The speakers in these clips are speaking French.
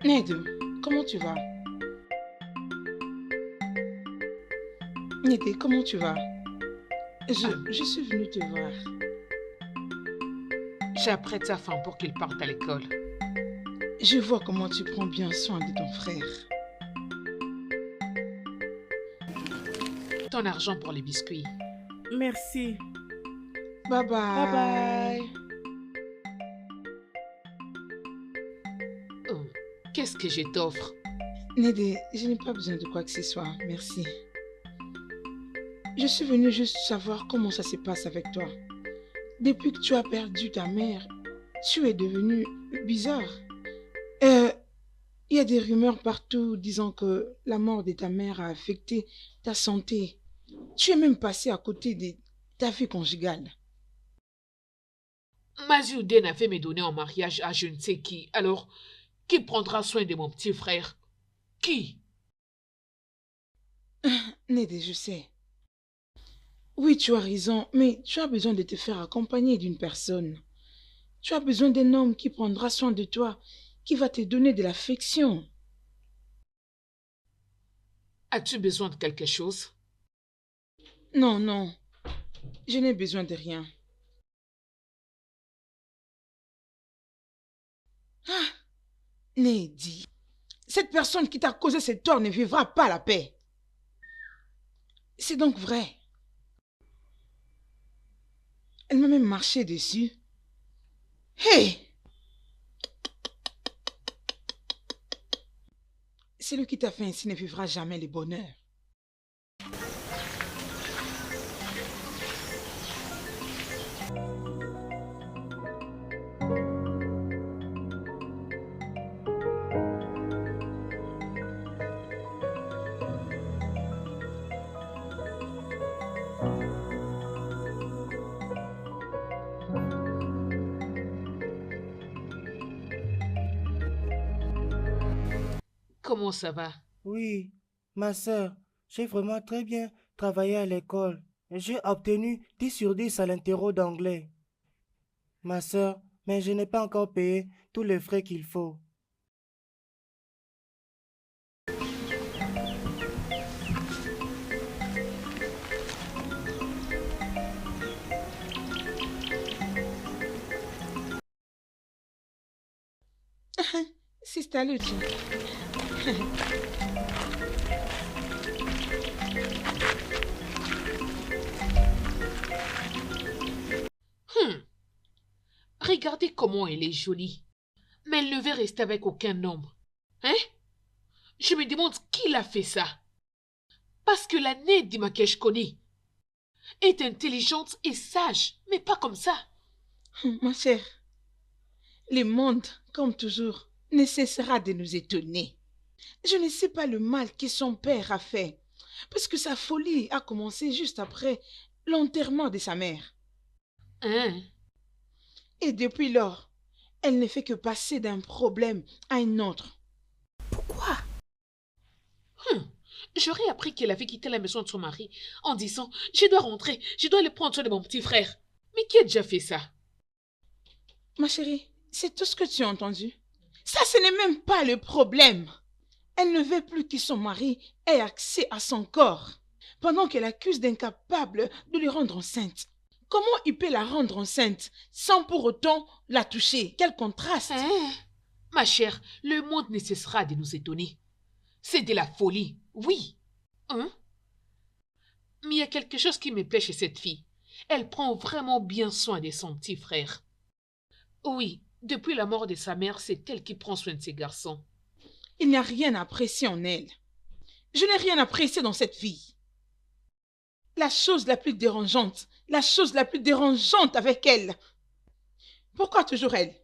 Ned, comment tu vas? Ned, comment tu vas? Je suis venue te voir. J'apprête sa femme pour qu'il parte à l'école. Je vois comment tu prends bien soin de ton frère. Ton argent pour les biscuits. Merci. Bye Bye bye. bye. Oh, qu'est-ce que je t'offre? Ned, je n'ai pas besoin de quoi que ce soit, merci. Je suis venue juste savoir comment ça se passe avec toi. Depuis que tu as perdu ta mère, tu es devenu bizarre. Euh, Il y a des rumeurs partout disant que la mort de ta mère a affecté ta santé. Tu es même passé à côté de ta vie conjugale. Maziouden a fait me donner en mariage à je ne sais qui. Alors, qui prendra soin de mon petit frère? Qui? Ned, je sais. Oui, tu as raison, mais tu as besoin de te faire accompagner d'une personne. Tu as besoin d'un homme qui prendra soin de toi, qui va te donner de l'affection. As-tu besoin de quelque chose? Non, non, je n'ai besoin de rien. Ah, Neddy, cette personne qui t'a causé ce tort ne vivra pas la paix. C'est donc vrai. Elle m'a même marché dessus. Hé! Celui qui t'a fait ainsi ne vivra jamais le bonheur. Comment ça va? Oui, ma sœur, j'ai vraiment très bien travaillé à l'école. J'ai obtenu 10 sur 10 à l'interro d'anglais. Ma sœur, mais je n'ai pas encore payé tous les frais qu'il faut. Sister Luchi. Hum, regardez comment elle est jolie. Mais elle ne veut rester avec aucun homme. Hein? Je me demande qui l'a fait ça. Parce que la née d'Ima que je connais est intelligente et sage, mais pas comme ça. Ma chère, le monde, comme toujours, ne cessera de nous étonner. Je ne sais pas le mal que son père a fait, parce que sa folie a commencé juste après l'enterrement de sa mère. Hein? Et depuis lors, elle ne fait que passer d'un problème à un autre. Pourquoi? J'aurais appris qu'elle avait quitté la maison de son mari en disant je dois rentrer, je dois aller prendre soin de mon petit frère. Mais qui a déjà fait ça? Ma chérie, c'est tout ce que tu as entendu. Ça, ce n'est même pas le problème. Elle ne veut plus que son mari ait accès à son corps, pendant qu'elle accuse d'incapable de le rendre enceinte. Comment il peut la rendre enceinte sans pour autant la toucher? Quel contraste! Hein? Ma chère, le monde ne cessera de nous étonner. C'est de la folie, oui. Hein? Mais il y a quelque chose qui me plaît chez cette fille. Elle prend vraiment bien soin de son petit frère. Oui, depuis la mort de sa mère, c'est elle qui prend soin de ses garçons. Il n'y a rien à apprécier en elle. Je n'ai rien apprécié dans cette fille. La chose la plus dérangeante avec elle. Pourquoi toujours elle?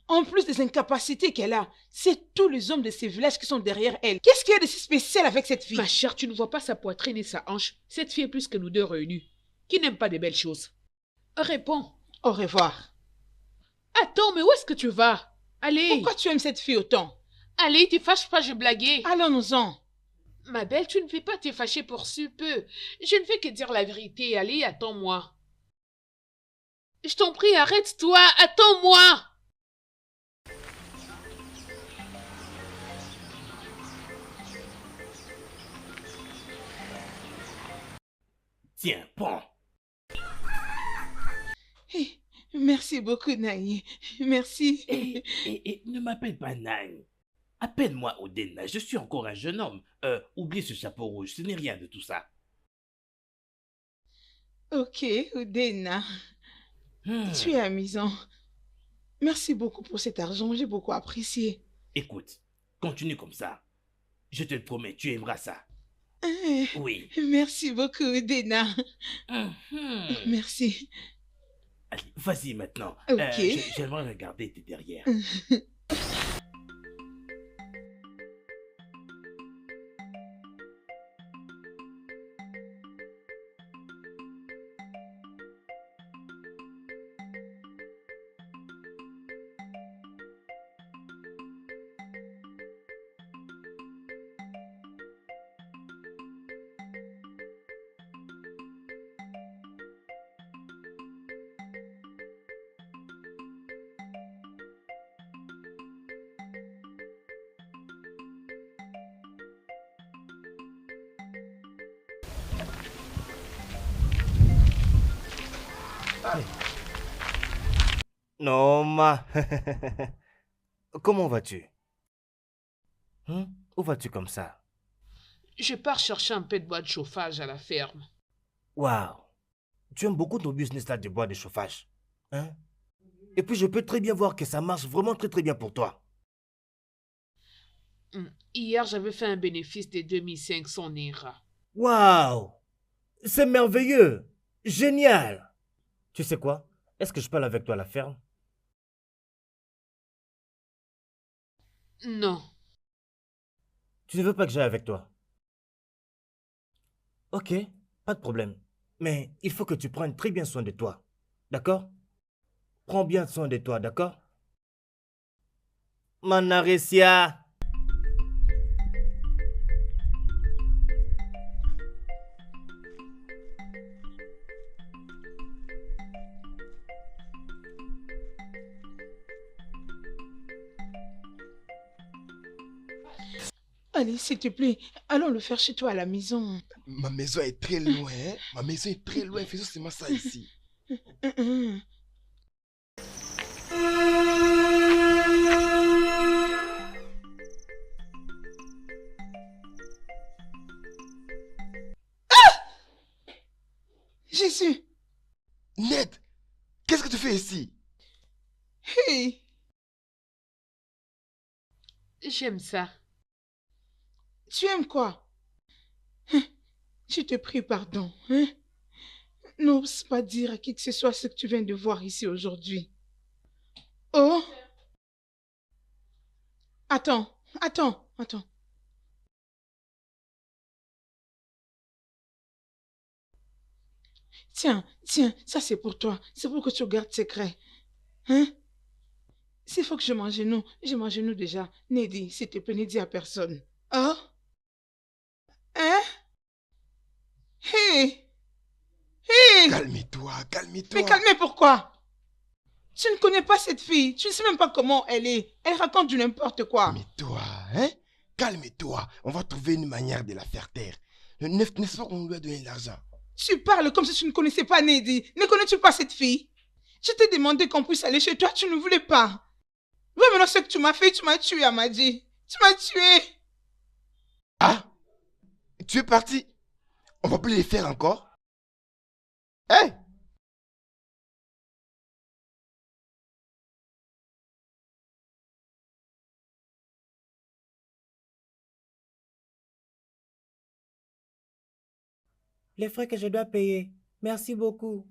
En plus des incapacités qu'elle a, c'est tous les hommes de ces villages qui sont derrière elle. Qu'est-ce qu'il y a de si spécial avec cette fille? Ma chère, tu ne vois pas sa poitrine et sa hanche. Cette fille est plus que nous deux réunis. Qui n'aime pas de belles choses? Réponds. Au revoir. Attends, mais où est-ce que tu vas? Allez. Pourquoi tu aimes cette fille autant? Allez, te fâche pas, je blaguais. Allons-nous-en. Ma belle, tu ne fais pas te fâcher pour si peu. Je ne fais que dire la vérité. Allez, attends-moi. Je t'en prie, arrête-toi. Attends-moi. Tiens, prends. Eh, merci beaucoup, Naï. Merci. Ne m'appelle pas Naï. Appelle-moi Odena, je suis encore un jeune homme. Oublie ce chapeau rouge, ce n'est rien de tout ça. Ok, Odena. Tu es amusant. Merci beaucoup pour cet argent, j'ai beaucoup apprécié. Écoute, continue comme ça. Je te le promets, tu aimeras ça. Oui. Merci beaucoup, Odena. Merci. Allez, vas-y maintenant. Ok. J'aimerais regarder tes derrière. Non, ma. Comment vas-tu? Où vas-tu comme ça? Je pars chercher un peu de bois de chauffage à la ferme. Waouh! Tu aimes beaucoup ton business là de bois de chauffage. Hein? Et puis je peux très bien voir que ça marche vraiment très très bien pour toi. Hier, j'avais fait un bénéfice de 2500 Naira. Waouh! C'est merveilleux! Génial! Tu sais quoi? Est-ce que je parle avec toi à la ferme? Non. Tu ne veux pas que j'aille avec toi? Ok, pas de problème. Mais il faut que tu prennes très bien soin de toi. D'accord? Prends bien soin de toi, d'accord? Manaresia! Allez, s'il te plaît, allons le faire chez toi à la maison. Ma maison est très loin, hein? Ma maison est très loin, faisons seulement ça ici. Jésus! Ned, qu'est-ce que tu fais ici? Hey! J'aime ça. Tu aimes quoi? Je te prie pardon. Hein? N'ose pas dire à qui que ce soit ce que tu viens de voir ici aujourd'hui. Oh! Attends. Tiens, ça c'est pour toi. C'est pour que tu gardes secret. Hein? S'il faut que je mange nous déjà. Nedi, s'il te plaît, ne dis à personne. Oh? Hein? Hé! Hé! Calme-toi. Mais calmez pourquoi? Tu ne connais pas cette fille. Tu ne sais même pas comment elle est. Elle raconte du n'importe quoi. Mais toi, hein? Calme-toi. On va trouver une manière de la faire taire. N'est-ce pas qu'on lui a donné l'argent? Tu parles comme si tu ne connaissais pas Nedi. Ne connais-tu pas cette fille? Je t'ai demandé qu'on puisse aller chez toi. Tu ne voulais pas. Vois maintenant ce que tu m'as fait. Tu m'as tué, Amadi. Tu m'as tué. Ah? Tu es parti? On va plus les faire encore? Hein? Les frais que je dois payer. Merci beaucoup.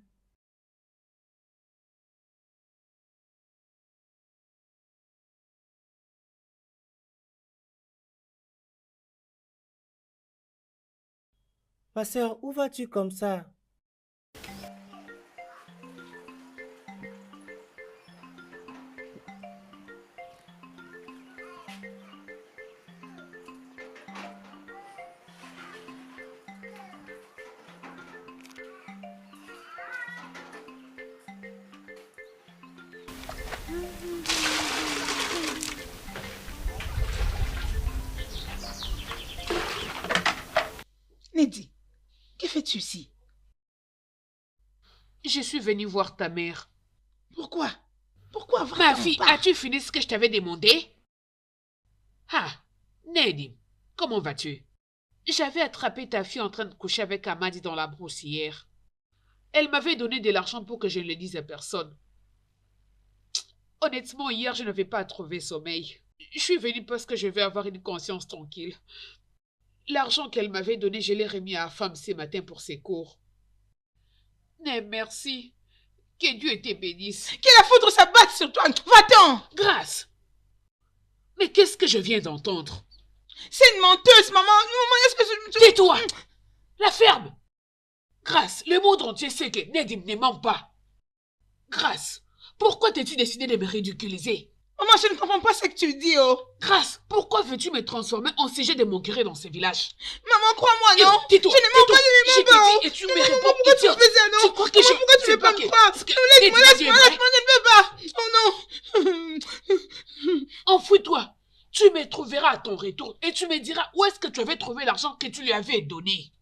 Ma sœur, où vas-tu comme ça? Nedi, que fais-tu ici? Je suis venue voir ta mère. Pourquoi? Pourquoi Ma vraiment fille, pas? as-tu fini ce que je t'avais demandé? Ah, Nedim, comment vas-tu? J'avais attrapé ta fille en train de coucher avec Amadi dans la brousse hier. Elle m'avait donné de l'argent pour que je ne le dise à personne. Honnêtement, hier, je n'avais pas trouvé sommeil. Je suis venue parce que je veux avoir une conscience tranquille. L'argent qu'elle m'avait donné, je l'ai remis à la femme ce matin pour ses cours. Mais merci. Que Dieu te bénisse. Que la foudre s'abatte sur toi. Va-t'en. Grâce. Mais qu'est-ce que je viens d'entendre? C'est une menteuse, maman. Maman, est-ce que je... Tais-toi. La ferme. Grâce, le monde entier sait que Nedim ne ment pas. Grâce, pourquoi t'es-tu décidé de me ridiculiser? Maman, je ne comprends pas ce que tu dis, oh. Grâce, pourquoi veux-tu me transformer en sujet de moquerie dans ce village? Maman, crois-moi, non? Tais-toi, Je ne mens pas, je ne mens pas. Je t'ai dit et tu me réponds. Pourquoi tu fais ça, non? Tu crois que Maman, pourquoi tu ne veux pas me croire? Laisse-moi, je ne peux pas. Oh non. Enfouis-toi. Tu me trouveras à ton retour et tu me diras où est-ce que tu avais trouvé l'argent que tu lui avais donné.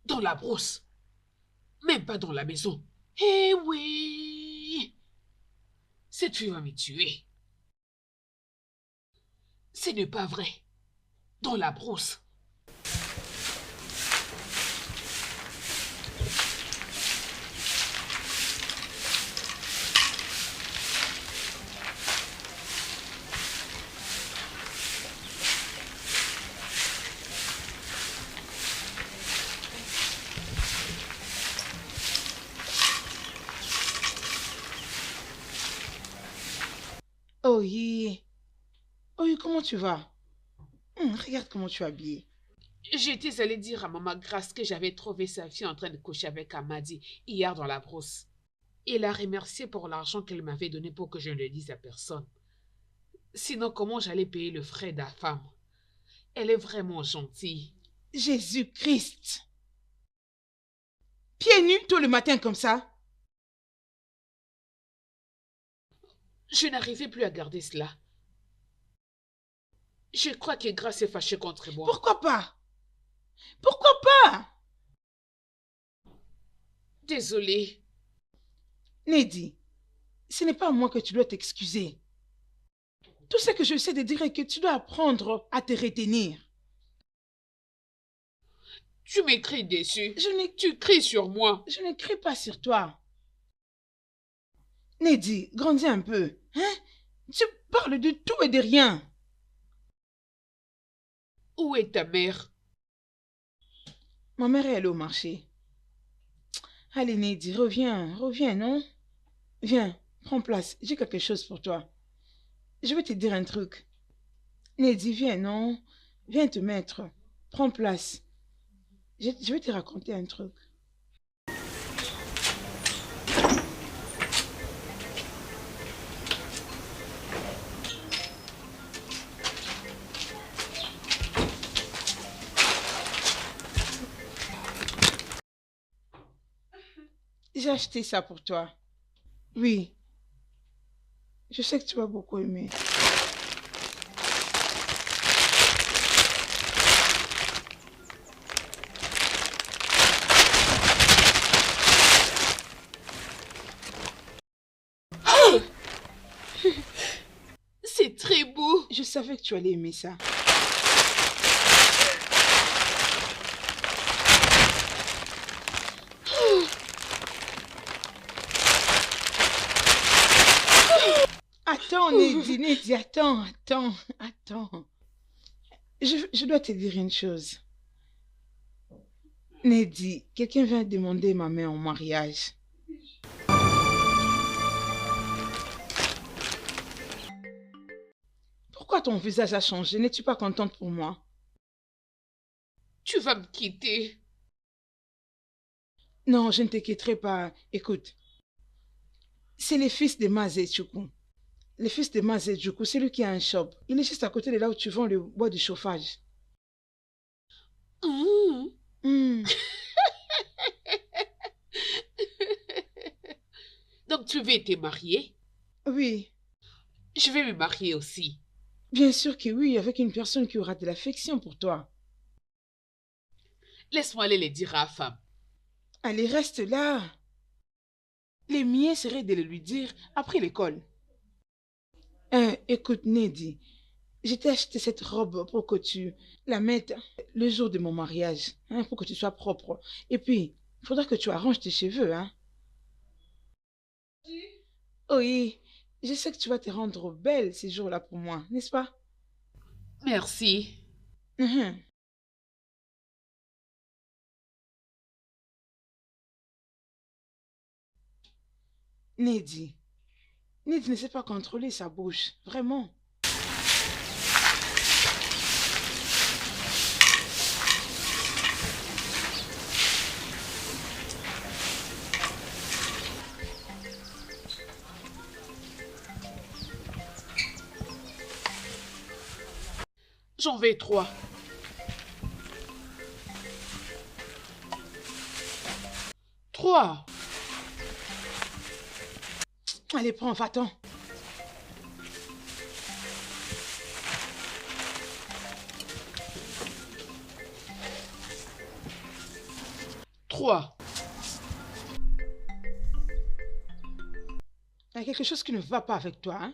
Dans la brousse. Même pas dans la maison. Eh oui. Cette fille va me tuer. Ce n'est pas vrai. Dans la brousse. Oh, oui. Oh, oui, comment tu vas? Regarde comment tu es habillée. J'étais allée dire à Maman Grace que j'avais trouvé sa fille en train de coucher avec Amadi hier dans la brousse. Et la remercié pour l'argent qu'elle m'avait donné pour que je ne le dise à personne. Sinon, comment j'allais payer le frais de la femme? Elle est vraiment gentille. Jésus-Christ. Pieds nus tôt le matin comme ça? Je n'arrivais plus à garder cela. Je crois que Grace est fâchée contre moi. Pourquoi pas? Pourquoi pas? Désolée. Nedi, ce n'est pas à moi que tu dois t'excuser. Tout ce que je sais de dire est que tu dois apprendre à te retenir. Tu m'écris dessus. Je ne, Tu cries sur moi. je ne crie pas sur toi. Nedi, grandis un peu. Hein? Tu parles de tout et de rien. Où est ta mère? Ma mère est allée au marché. Allez, Nedi, reviens, non? Viens, prends place, j'ai quelque chose pour toi. Je vais te dire un truc. Nedi, viens, non? Viens te mettre. Prends place. Je vais te raconter un truc. J'ai acheté ça pour toi. Oui. Je sais que tu vas beaucoup aimer. C'est très beau. Je savais que tu allais aimer ça. Attends, Nedi, attends. Je dois te dire une chose. Nedi, quelqu'un vient demander ma main en mariage. Pourquoi ton visage a changé? N'es-tu pas contente pour moi? Tu vas me quitter. Non, je ne te quitterai pas. Écoute, c'est le fils de Mazechoukou. Le fils de Mazechoukou, c'est lui qui a un shop. Il est juste à côté de là où tu vends le bois de chauffage. Mmh. Donc tu veux te marier? Oui, Je vais me marier aussi. bien sûr que oui, avec une personne qui aura de l'affection pour toi. Laisse-moi aller le dire à la femme. Allez, reste là. Les miens seraient de le lui dire après l'école. Écoute, Nedi, je t'ai acheté cette robe pour que tu la mettes le jour de mon mariage, hein, pour que tu sois propre. Et puis, il faudra que tu arranges tes cheveux, hein. Oui, je sais que tu vas te rendre belle ces jours-là pour moi, n'est-ce pas? Merci. Mhm. Nedi, Nedi ne sait pas contrôler sa bouche, vraiment. J'en vais 3. Trois. Allez, prends, va-t'en. Trois. Il y a quelque chose qui ne va pas avec toi, hein?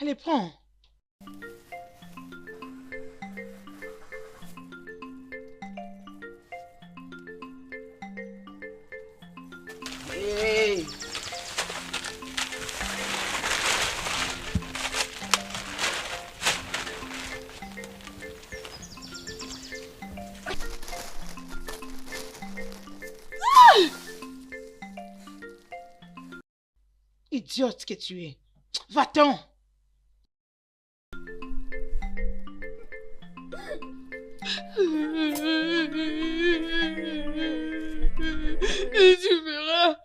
Allez, prends. Hey! Idiote que tu es. Va-t'en. Tu verras.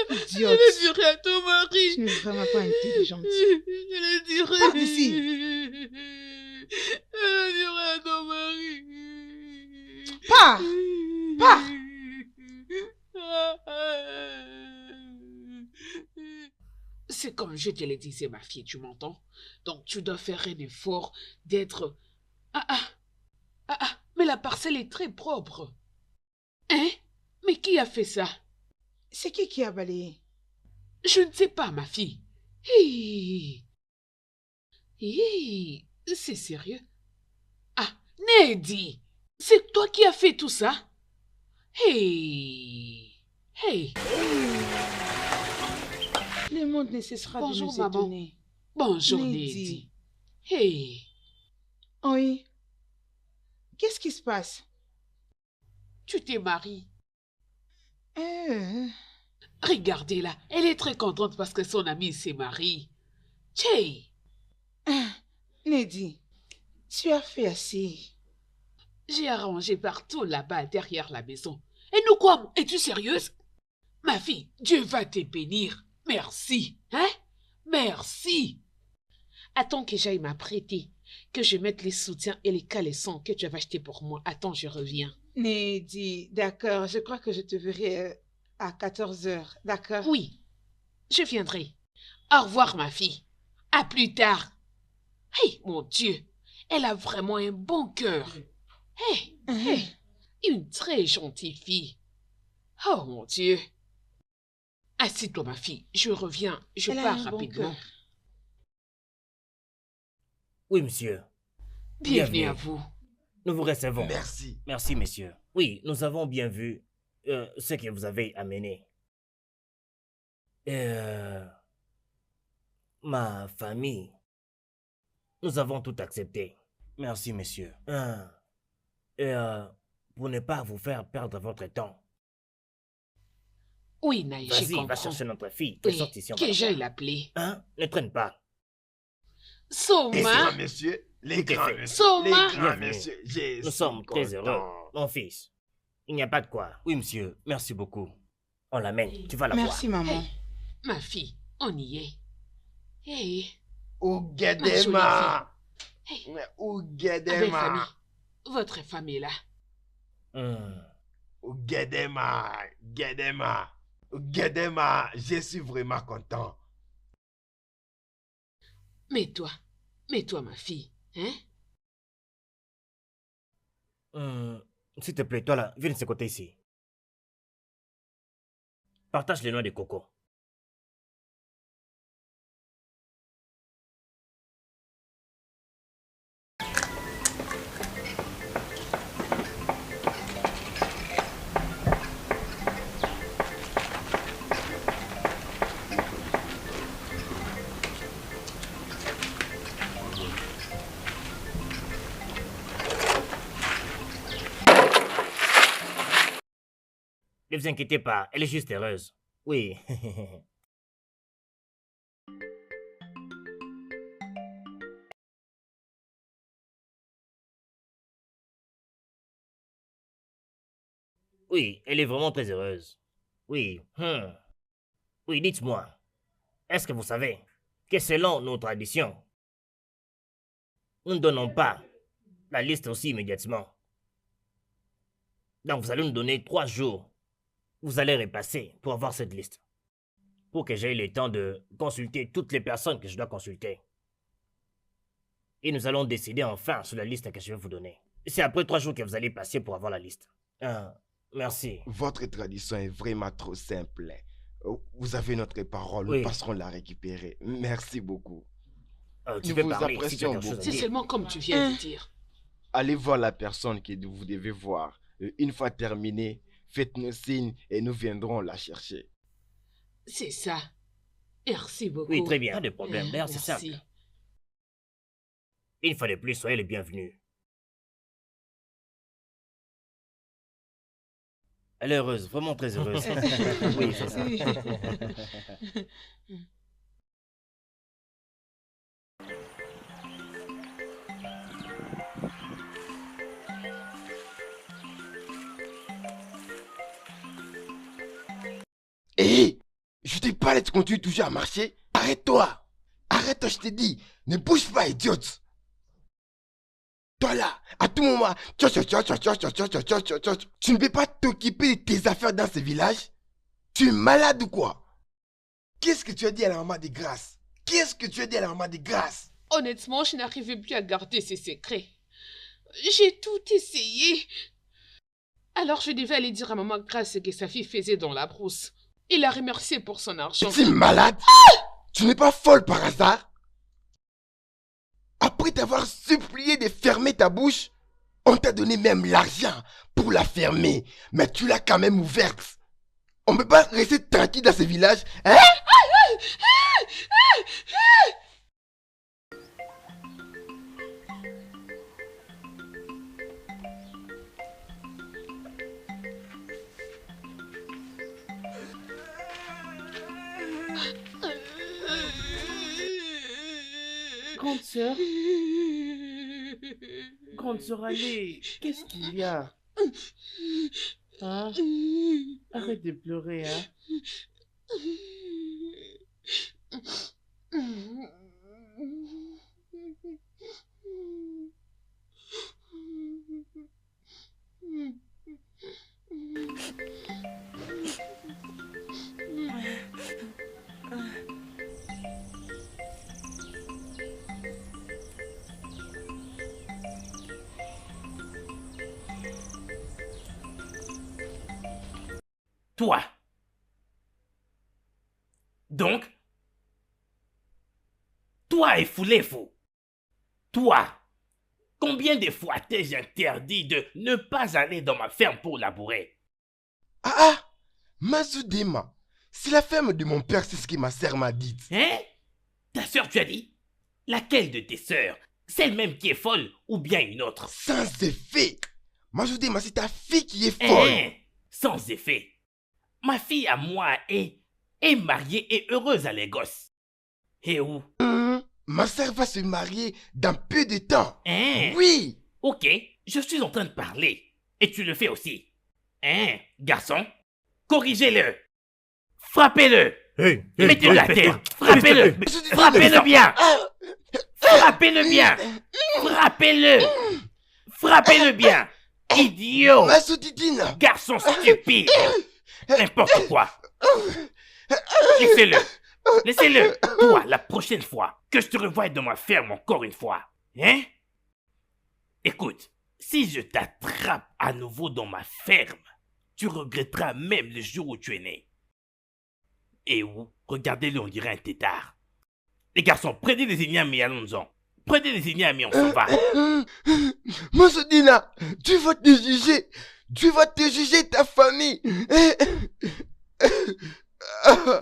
Je Idiote. le dirai à ton mari. Tu n'es vraiment pas intelligente. Je le dirai. Pars d'ici. Je le dirai à ton mari. Pars. Pars. C'est comme je te l'ai dit, c'est ma fille, tu m'entends? Donc tu dois faire un effort d'être... mais la parcelle est très propre. Hein? Mais qui a fait ça? C'est qui a balayé? Je ne sais pas, ma fille. Hi. Hi. C'est sérieux? Ah, Nedi, c'est toi qui as fait tout ça? Hey. Hey. Le monde ne cessera de Bonjour, nous maman. étonner. Bonjour, Nedi. Nedi. Hey. Oui. Qu'est-ce qui se passe? Tu t'es mariée. Euh, Regardez-la, elle est très contente parce que son amie s'est mariée. Tchè, Nedi, tu as fait assez. j'ai arrangé partout là-bas derrière la maison. Et nous quoi? Es-tu sérieuse? Ma fille, Dieu va te bénir. Merci, hein? Merci. Attends que j'aille m'apprêter, que je mette les soutiens et les caleçons que tu avais achetés pour moi. Attends, je reviens. Nedi, d'accord, je crois que je te verrai à 14 heures, d'accord? Oui, je viendrai. Au revoir, ma fille. À plus tard. Hey, mon Dieu, elle a vraiment un bon cœur. Hey, hey, une très gentille fille. Oh, mon Dieu. Assieds-toi, ma fille. Je reviens. Je Elle a pars un bon rapidement. cœur. Oui, monsieur. Bienvenue à vous. Nous vous recevons. Merci. Merci, monsieur. Oui, nous avons bien vu ce que vous avez amené. Ma famille, nous avons tout accepté. Merci, monsieur. Pour ne pas vous faire perdre votre temps, Oui, Naï, je vas-y, va comprends. chercher notre fille. Elle Oui, sort ici, on va que la j'aille voir. l'appeler. Hein? Ne traîne pas. Les Soma, grands messieurs, les Tout à grands fait. messieurs, les Soma. grands Bienvenue. messieurs, je Nous suis sommes très content. heureux. Mon fils, il n'y a pas de quoi. Oui, monsieur, merci beaucoup. On l'amène, tu vas la Merci, maman. Hey, ma fille, on y est. Hey, Ougedema. Hey, Mais ma belle famille. Ougedema. Votre femme est là. Guedema, je suis vraiment content. Mais toi, ma fille, hein? S'il te plaît, toi là, viens de ce côté ici. Partage les noix de coco. Ne vous inquiétez pas, elle est juste heureuse. Oui. Oui, elle est vraiment très heureuse. Oui. Oui, dites-moi. Est-ce que vous savez que selon nos traditions, nous ne donnons pas la liste aussi immédiatement. Donc vous allez nous donner 3 jours. Vous allez repasser pour avoir cette liste. Pour que j'aie le temps de consulter toutes les personnes que je dois consulter. Et nous allons décider enfin sur la liste que je vais vous donner. C'est après 3 jours que vous allez passer pour avoir la liste. Merci. Votre tradition est vraiment trop simple. Vous avez notre parole, Oui. nous passerons la récupérer. Merci beaucoup. Tu Nous peux vous parler si tu as apprécions quelque chose à beaucoup. C'est dire. seulement comme tu viens de dire. Allez voir la personne que vous devez voir. Une fois terminé, faites-nous signe et nous viendrons la chercher. C'est ça. Merci beaucoup. Oui, très bien, pas de problème. D'ailleurs, c'est Merci. simple. Une fois de plus, soyez les bienvenus. Elle est heureuse, vraiment très heureuse. Oui, c'est ça. Hé, je t'ai parlé, tu continues toujours à marcher. Arrête-toi. Arrête-toi, je t'ai dit. Ne bouge pas, idiote. Toi là, à tout moment, tu ne peux pas t'occuper de tes affaires dans ce village? Tu es malade ou quoi? Qu'est-ce que tu as dit à la maman de Grâce? Qu'est-ce que tu as dit à la maman de Grâce? Honnêtement, je n'arrivais plus à garder ses secrets. J'ai tout essayé. Alors je devais aller dire à maman Grâce ce que sa fille faisait dans la brousse. Et la remercier pour son argent. Tu es malade? Tu n'es pas folle par hasard? Après t'avoir supplié de fermer ta bouche, on t'a donné même l'argent pour la fermer. Mais tu l'as quand même ouverte. On ne peut pas rester tranquille dans ce village, hein? Grande sœur, allez, qu'est-ce qu'il y a? Hein? Arrête de pleurer, hein? Toi. Donc, toi et Foulefou. Toi, combien de fois t'ai-je interdit de ne pas aller dans ma ferme pour labourer? Ah, Mazudema, c'est la ferme de mon père, c'est ce que ma sœur m'a dit. Hein? Ta sœur, tu as dit? Laquelle de tes sœurs? Celle même qui est folle ou bien une autre? Sans effet. Mazudema, c'est ta fille qui est folle. Hein? Sans effet. Ma fille à moi est mariée et heureuse à Lagos. Et où? Ma sœur va se marier dans peu de temps. Hein? Oui. Ok, je suis en train de parler. Et tu le fais aussi. Hein, garçon? Corrigez-le. Frappez-le. Hey, Mettez-le à terre. Frappez-le. Frappez-le bien. Frappez-le bien. Frappez-le. Frappez-le bien. Idiot. Massoudine. Garçon stupide. N'importe quoi. Laissez-le. Laissez-le. Toi, la prochaine fois que je te revois dans ma ferme encore une fois. Hein? Écoute, si je t'attrape à nouveau dans ma ferme, tu regretteras même le jour où tu es né. Et où? Regardez-le, on dirait un tétard. Les garçons, prenez les ignames et allons-en. Prenez les ignames et on s'en va. Massoudina, tu vas te juger. Tu vas te juger ta famille.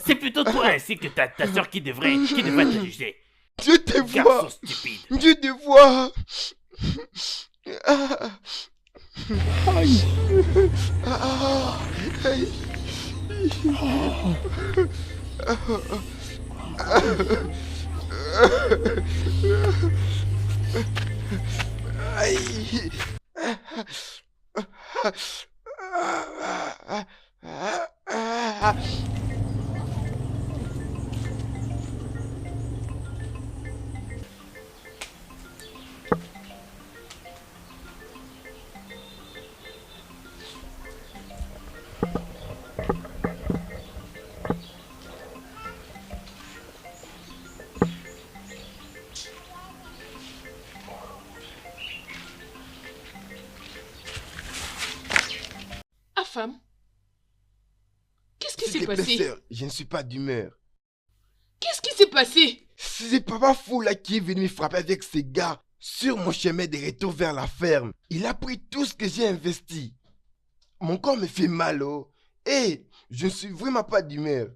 C'est plutôt toi ainsi que ta soeur qui devrait te juger. Dieu te voit. Garçon stupide. Dieu te voit. Aïe. Aïe. Aïe. Afam, qu'est-ce qui S'il s'est te plaît, passé? sœur, je ne suis pas d'humeur. Qu'est-ce qui s'est passé? C'est Papa Fou là qui est venu me frapper avec ses gars sur mon chemin de retour vers la ferme. Il a pris tout ce que j'ai investi. Mon corps me fait mal, oh. Et je ne suis vraiment pas d'humeur.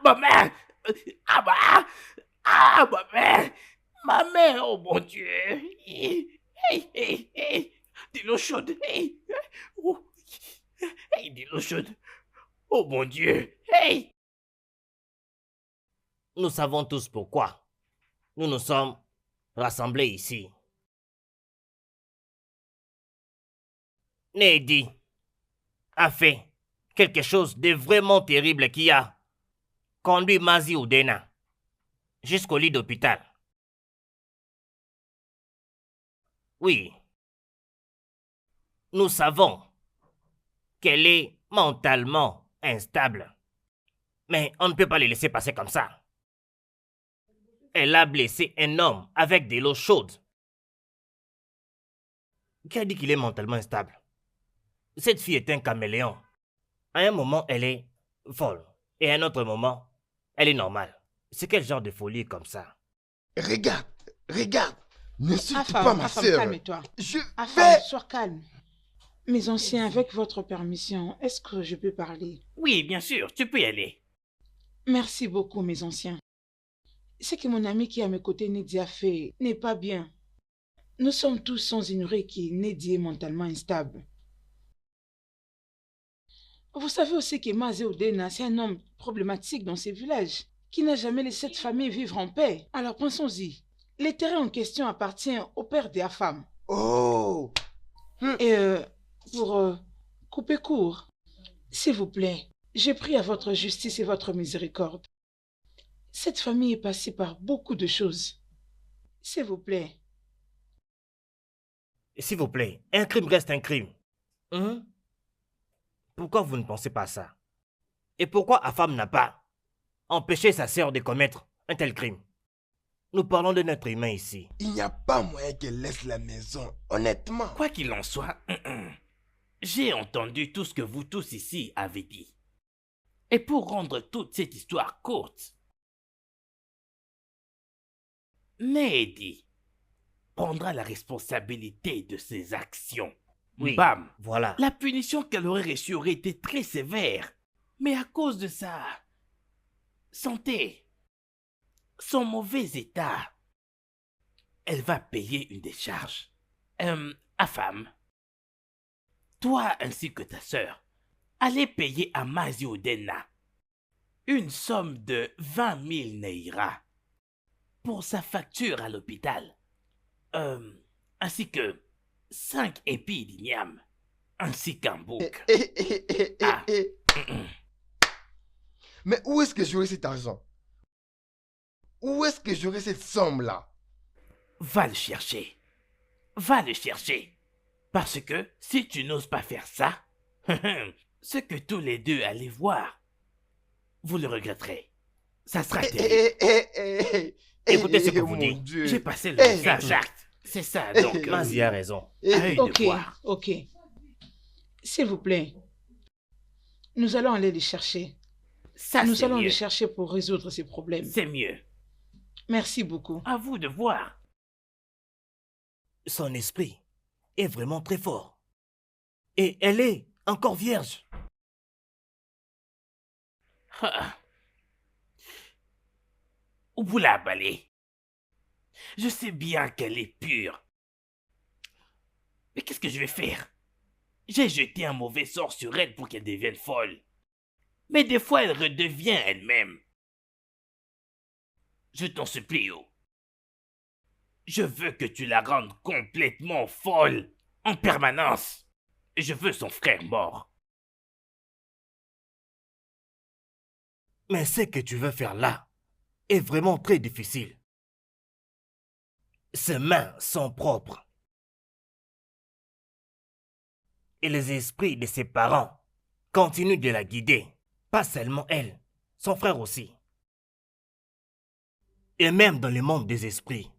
Ma mère. Ma mère. Ma mère, oh mon Dieu. De l'eau chaude. Oh. De l'eau chaude. Oh mon Dieu. Nous savons tous pourquoi nous nous sommes rassemblés ici. Nedi a fait quelque chose de vraiment terrible qui a conduit Mazi Oudena jusqu'au lit d'hôpital. Oui, nous savons qu'elle est mentalement instable, mais on ne peut pas les laisser passer comme ça. Elle a blessé un homme avec de l'eau chaude. Qui a dit qu'il est mentalement instable? Cette fille est un caméléon. À un moment, elle est folle. Et à un autre moment, elle est normale. C'est quel genre de folie est comme ça? Regarde, regarde. N'insulte Afam, pas ma Afam, sœur. calme-toi. Je Afam, vais... sois calme. Mes anciens, avec votre permission, est-ce que je peux parler? Oui, bien sûr, tu peux y aller. Merci beaucoup, mes anciens. Ce que mon ami qui est à mes côtés, Nedi, a fait n'est pas bien. Nous sommes tous sans ignorer que Nedi est mentalement instable. Vous savez aussi que Mazi Oudena, c'est un homme problématique dans ces villages, qui n'a jamais laissé cette famille vivre en paix. Alors pensons-y. Les terrains en question appartiennent au père de Afam. Oh. Et pour couper court, s'il vous plaît, je prie à votre justice et votre miséricorde. Cette famille est passée par beaucoup de choses. S'il vous plaît, S'il vous plaît, un crime reste un crime. Hein? Pourquoi vous ne pensez pas à ça? Et pourquoi Afam n'a pas empêché sa sœur de commettre un tel crime? Nous parlons de notre humain ici. Il n'y a pas moyen qu'elle laisse la maison, honnêtement. Quoi qu'il en soit, j'ai entendu tout ce que vous tous ici avez dit. Et pour rendre toute cette histoire courte, Mehdi prendra la responsabilité de ses actions. Oui, Bam! voilà. La punition qu'elle aurait reçue aurait été très sévère. Mais à cause de sa santé, son mauvais état, elle va payer une décharge. Afam, toi ainsi que ta sœur, allez payer à Maziodena une somme de 20 000 Neira pour sa facture à l'hôpital, ainsi que 5 épis d'igname, ainsi qu'un bouc. Ah. Mais où est-ce que j'aurai cet argent? Où est-ce que j'aurai cette somme-là? Va le chercher. Va le chercher. Parce que si tu n'oses pas faire ça, ce que tous les deux allez voir, vous le regretterez. Ça sera terrible. Écoutez ce que vous mon dites. Dieu. J'ai passé le message, acte. C'est ça, donc. Mazi a raison. œil de Ok, voir. ok. S'il vous plaît, nous allons aller les chercher. Ça, Nous c'est allons mieux. les chercher pour résoudre ces problèmes. C'est mieux. Merci beaucoup. À vous de voir. Son esprit est vraiment très fort. Et elle est encore vierge. Ah. Ouboula Balé. Je sais bien qu'elle est pure. Mais qu'est-ce que je vais faire? J'ai jeté un mauvais sort sur elle pour qu'elle devienne folle. Mais des fois, elle redevient elle-même. Je t'en supplie, oh. Je veux que tu la rendes complètement folle, en permanence. Et je veux son frère mort. Mais ce que tu veux faire là est vraiment très difficile. Ses mains sont propres. Et les esprits de ses parents continuent de la guider. Pas seulement elle, son frère aussi. Et même dans le monde des esprits.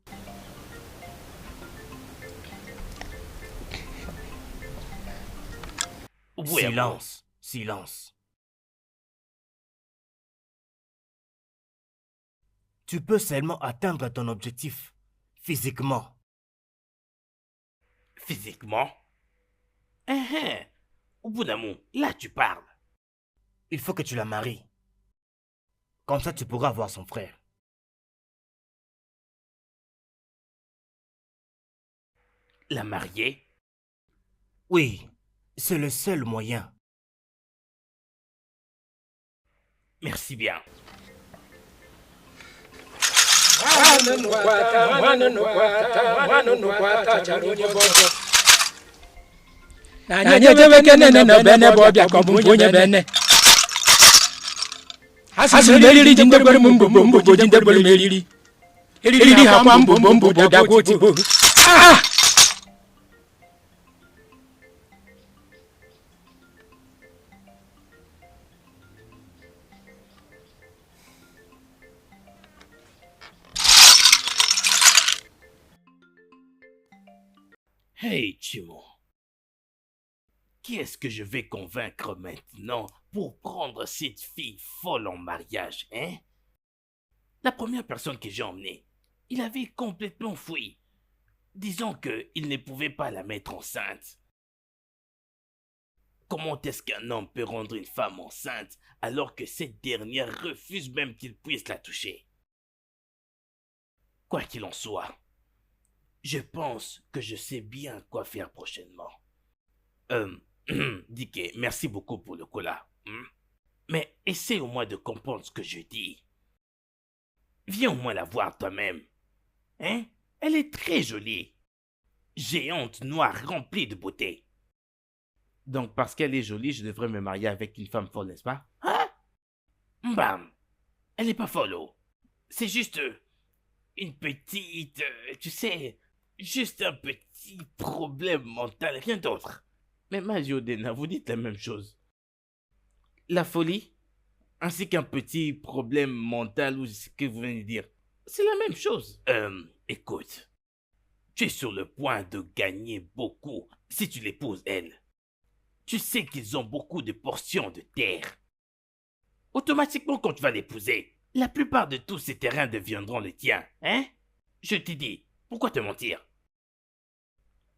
Oui, Silence, silence. Tu peux seulement atteindre ton objectif physiquement. physiquement. Au bout d'un moment, là tu parles. Il faut que tu la maries. Comme ça, tu pourras voir son frère. La marier? Oui, c'est le seul moyen. Merci bien. Hey, Chimo. Qui est-ce que je vais convaincre maintenant pour prendre cette fille folle en mariage, hein? La première personne que j'ai emmenée, il avait complètement fui. Disons qu'il ne pouvait pas la mettre enceinte. Comment est-ce qu'un homme peut rendre une femme enceinte alors que cette dernière refuse même qu'il puisse la toucher? Quoi qu'il en soit, je pense que je sais bien quoi faire prochainement. Dike, merci beaucoup pour le cola. Mais essaie au moins de comprendre ce que je dis. Viens au moins la voir toi-même. Hein? Elle est très jolie. Géante, noire, remplie de beauté. Donc parce qu'elle est jolie, je devrais me marier avec une femme folle, n'est-ce pas? Hein? Bam! Elle n'est pas folle, oh. C'est juste une petite, tu sais, Juste un petit problème mental, rien d'autre. Mais Mazio Dena, vous dites la même chose. La folie, ainsi qu'un petit problème mental ou ce que vous venez de dire, c'est la même chose. Écoute, tu es sur le point de gagner beaucoup si tu l'épouses elle. Tu sais qu'ils ont beaucoup de portions de terre. Automatiquement, quand tu vas l'épouser, la plupart de tous ces terrains deviendront les tiens, hein? Je t'ai dit, pourquoi te mentir?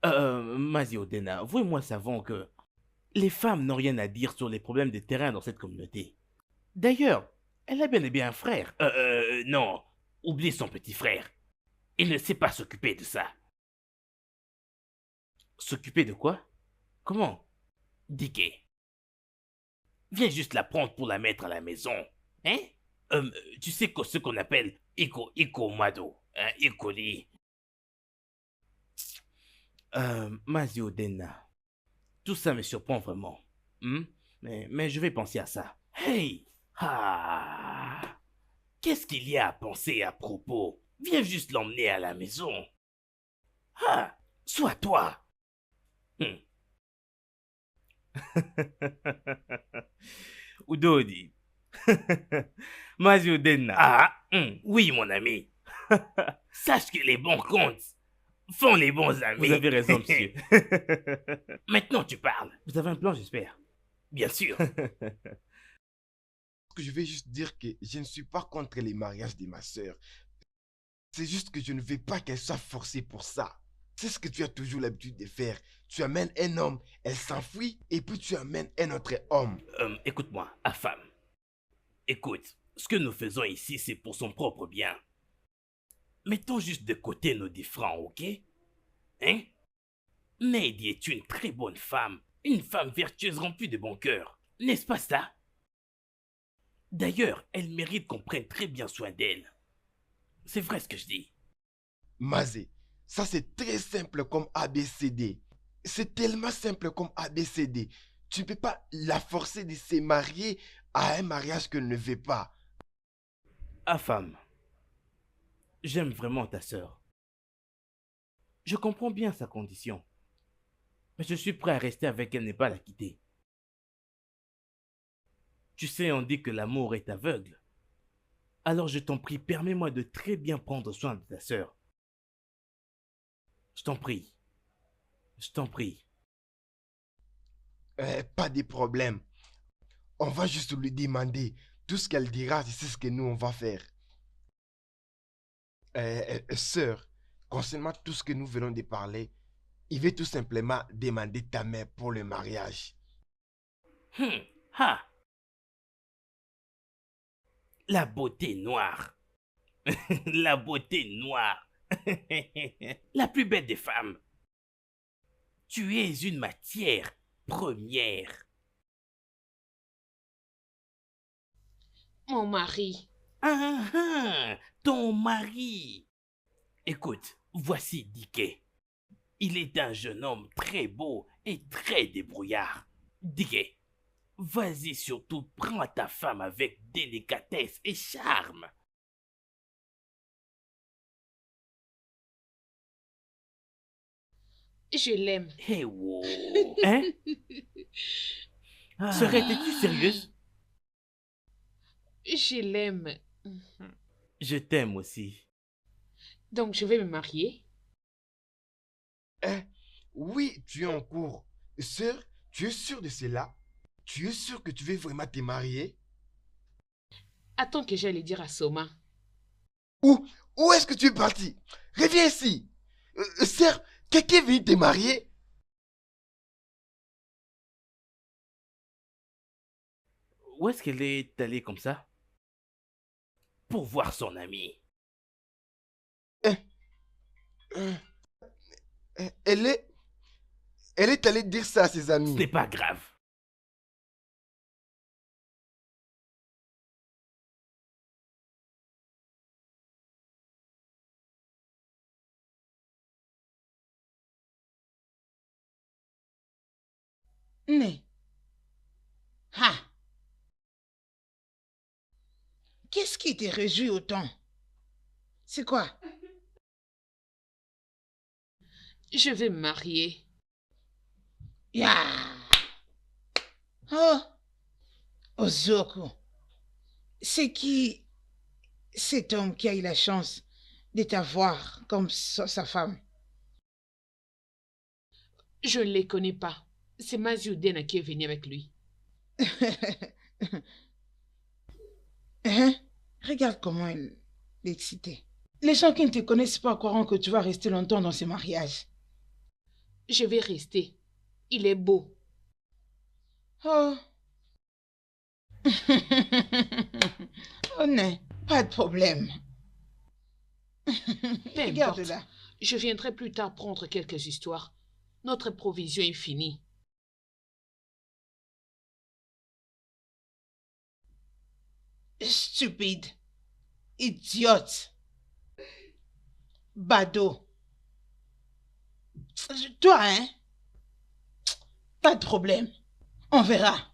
Mazio Dena, vous et moi savons que les femmes n'ont rien à dire sur les problèmes des terrains dans cette communauté. D'ailleurs, elle a bien et bien un frère. Non, oublie son petit frère. Il ne sait pas s'occuper de ça. S'occuper de quoi? Comment? Dicky. Viens juste la prendre pour la mettre à la maison. Hein? Tu sais que ce qu'on appelle Iko Mado. Hein? Ikoli. Mazio Dena. Tout ça me surprend vraiment. Hmm? Mais je vais penser à ça. Hey! Ah! Qu'est-ce qu'il y a à penser à propos? Viens juste l'emmener à la maison. Ah! Sois toi. Hmm. Udodi. Mazio Dena. Ah! Oui, mon ami. Sache que les bons comptes font les bons amis. Vous avez raison, monsieur. Maintenant, tu parles. Vous avez un plan, j'espère. Bien sûr. Que je vais juste dire que je ne suis pas contre les mariages de ma sœur. C'est juste que je ne veux pas qu'elle soit forcée pour ça. C'est ce que tu as toujours l'habitude de faire. Tu amènes un homme, elle s'enfuit, et puis tu amènes un autre homme. Écoute-moi, Afam. Écoute, ce que nous faisons ici, c'est pour son propre bien. Mettons juste de côté nos différends, ok? Hein? Lady est une très bonne une femme vertueuse remplie de bon cœur. N'est-ce pas ça? D'ailleurs, elle mérite qu'on prenne très bien soin d'elle. C'est vrai ce que je dis. Mazé, ça c'est très simple comme ABCD. C'est tellement simple comme ABCD. Tu ne peux pas la forcer de se marier à un mariage qu'elle ne veut pas. Afam, j'aime vraiment ta sœur. Je comprends bien sa condition. Mais je suis prêt à rester avec elle et pas la quitter. Tu sais, on dit que l'amour est aveugle. Alors je t'en prie, permets-moi de très bien prendre soin de ta sœur. Je t'en prie. Je t'en prie. Pas de problème. On va juste lui demander. Tout ce qu'elle dira, c'est ce que nous on va faire. Sœur, concernant tout ce que nous venons de parler, il veut tout simplement demander ta main pour le mariage. Ha! La beauté noire. La beauté noire. La plus belle des femmes. Tu es une matière première. Mon mari. Ton mari. Écoute, voici Dicky. Il est un jeune homme très beau et très débrouillard. Dicky, vas-y surtout, prends ta femme avec délicatesse et charme. Je l'aime. Eh wow. Hein? Serais-tu sérieuse? Je l'aime. Je t'aime aussi. Donc je vais me marier. Oui, tu es en cours. Sœur, tu es sûre de cela? Tu es sûre que tu veux vraiment te marier? Attends que j'aille dire à Soma. Où est-ce que tu es parti? Reviens ici. Sœur, quelqu'un veut te marier? Où est-ce qu'elle est allée comme ça? Pour voir son ami. Elle est allée dire ça à ses Ce amis. n'est pas grave. Né. Ha! Qu'est-ce qui te réjouit autant? C'est quoi? Je vais me marier. Ya! Oh, Ozoko, c'est qui cet homme qui a eu la chance de t'avoir comme sa femme? Je ne les connais pas. C'est Maziudena qui est venu avec lui. Hein? Regarde comment elle est excitée. Les gens qui ne te connaissent pas croiront que tu vas rester longtemps dans ce mariage. Je vais rester. Il est beau. Oh. Oh non, pas de problème. Peu Regarde importe. là. Je viendrai plus tard prendre quelques histoires. Notre provision est finie. Stupide. Idiote. Badaud. Toi, hein? Pas de problème. On verra.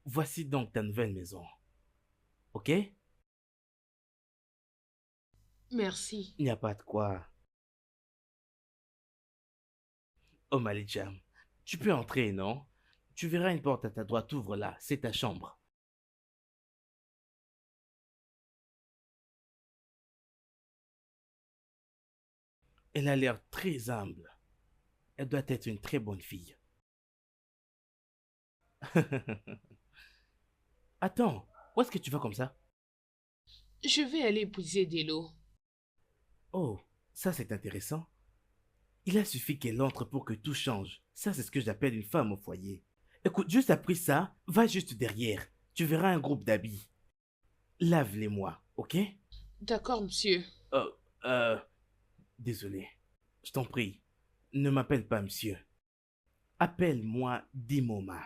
Voici donc ta nouvelle maison. Ok? Il Merci. n'y a pas de quoi. Oh Malijam, tu peux entrer, non? Tu verras une porte à ta droite, ouvre là, c'est ta chambre. Elle a l'air très humble. Elle doit être une très bonne fille. Attends, où est-ce que tu vas comme ça? Je vais aller épouser Delo. Oh, ça c'est intéressant. Il a suffi qu'elle entre pour que tout change. Ça c'est ce que j'appelle une femme au foyer. Écoute, juste après ça, va juste derrière. Tu verras un groupe d'habits. Lave-les-moi, ok? D'accord, monsieur. Euh, euh, désolé. Je t'en prie, ne m'appelle pas monsieur. Appelle-moi Dimoma.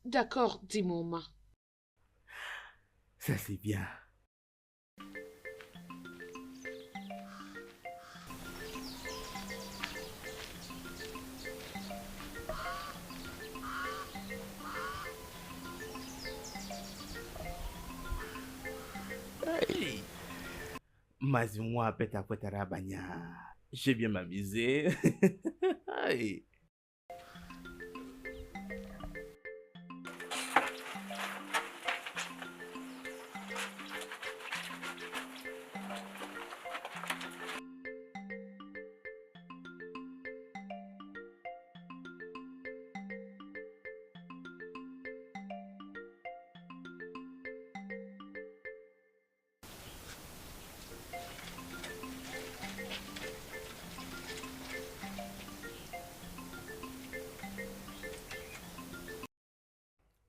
D'accord, dit Moma. Ça c'est bien. Hey. Mazimwa peta kwetara banya. J'ai bien m'amusé. Hey.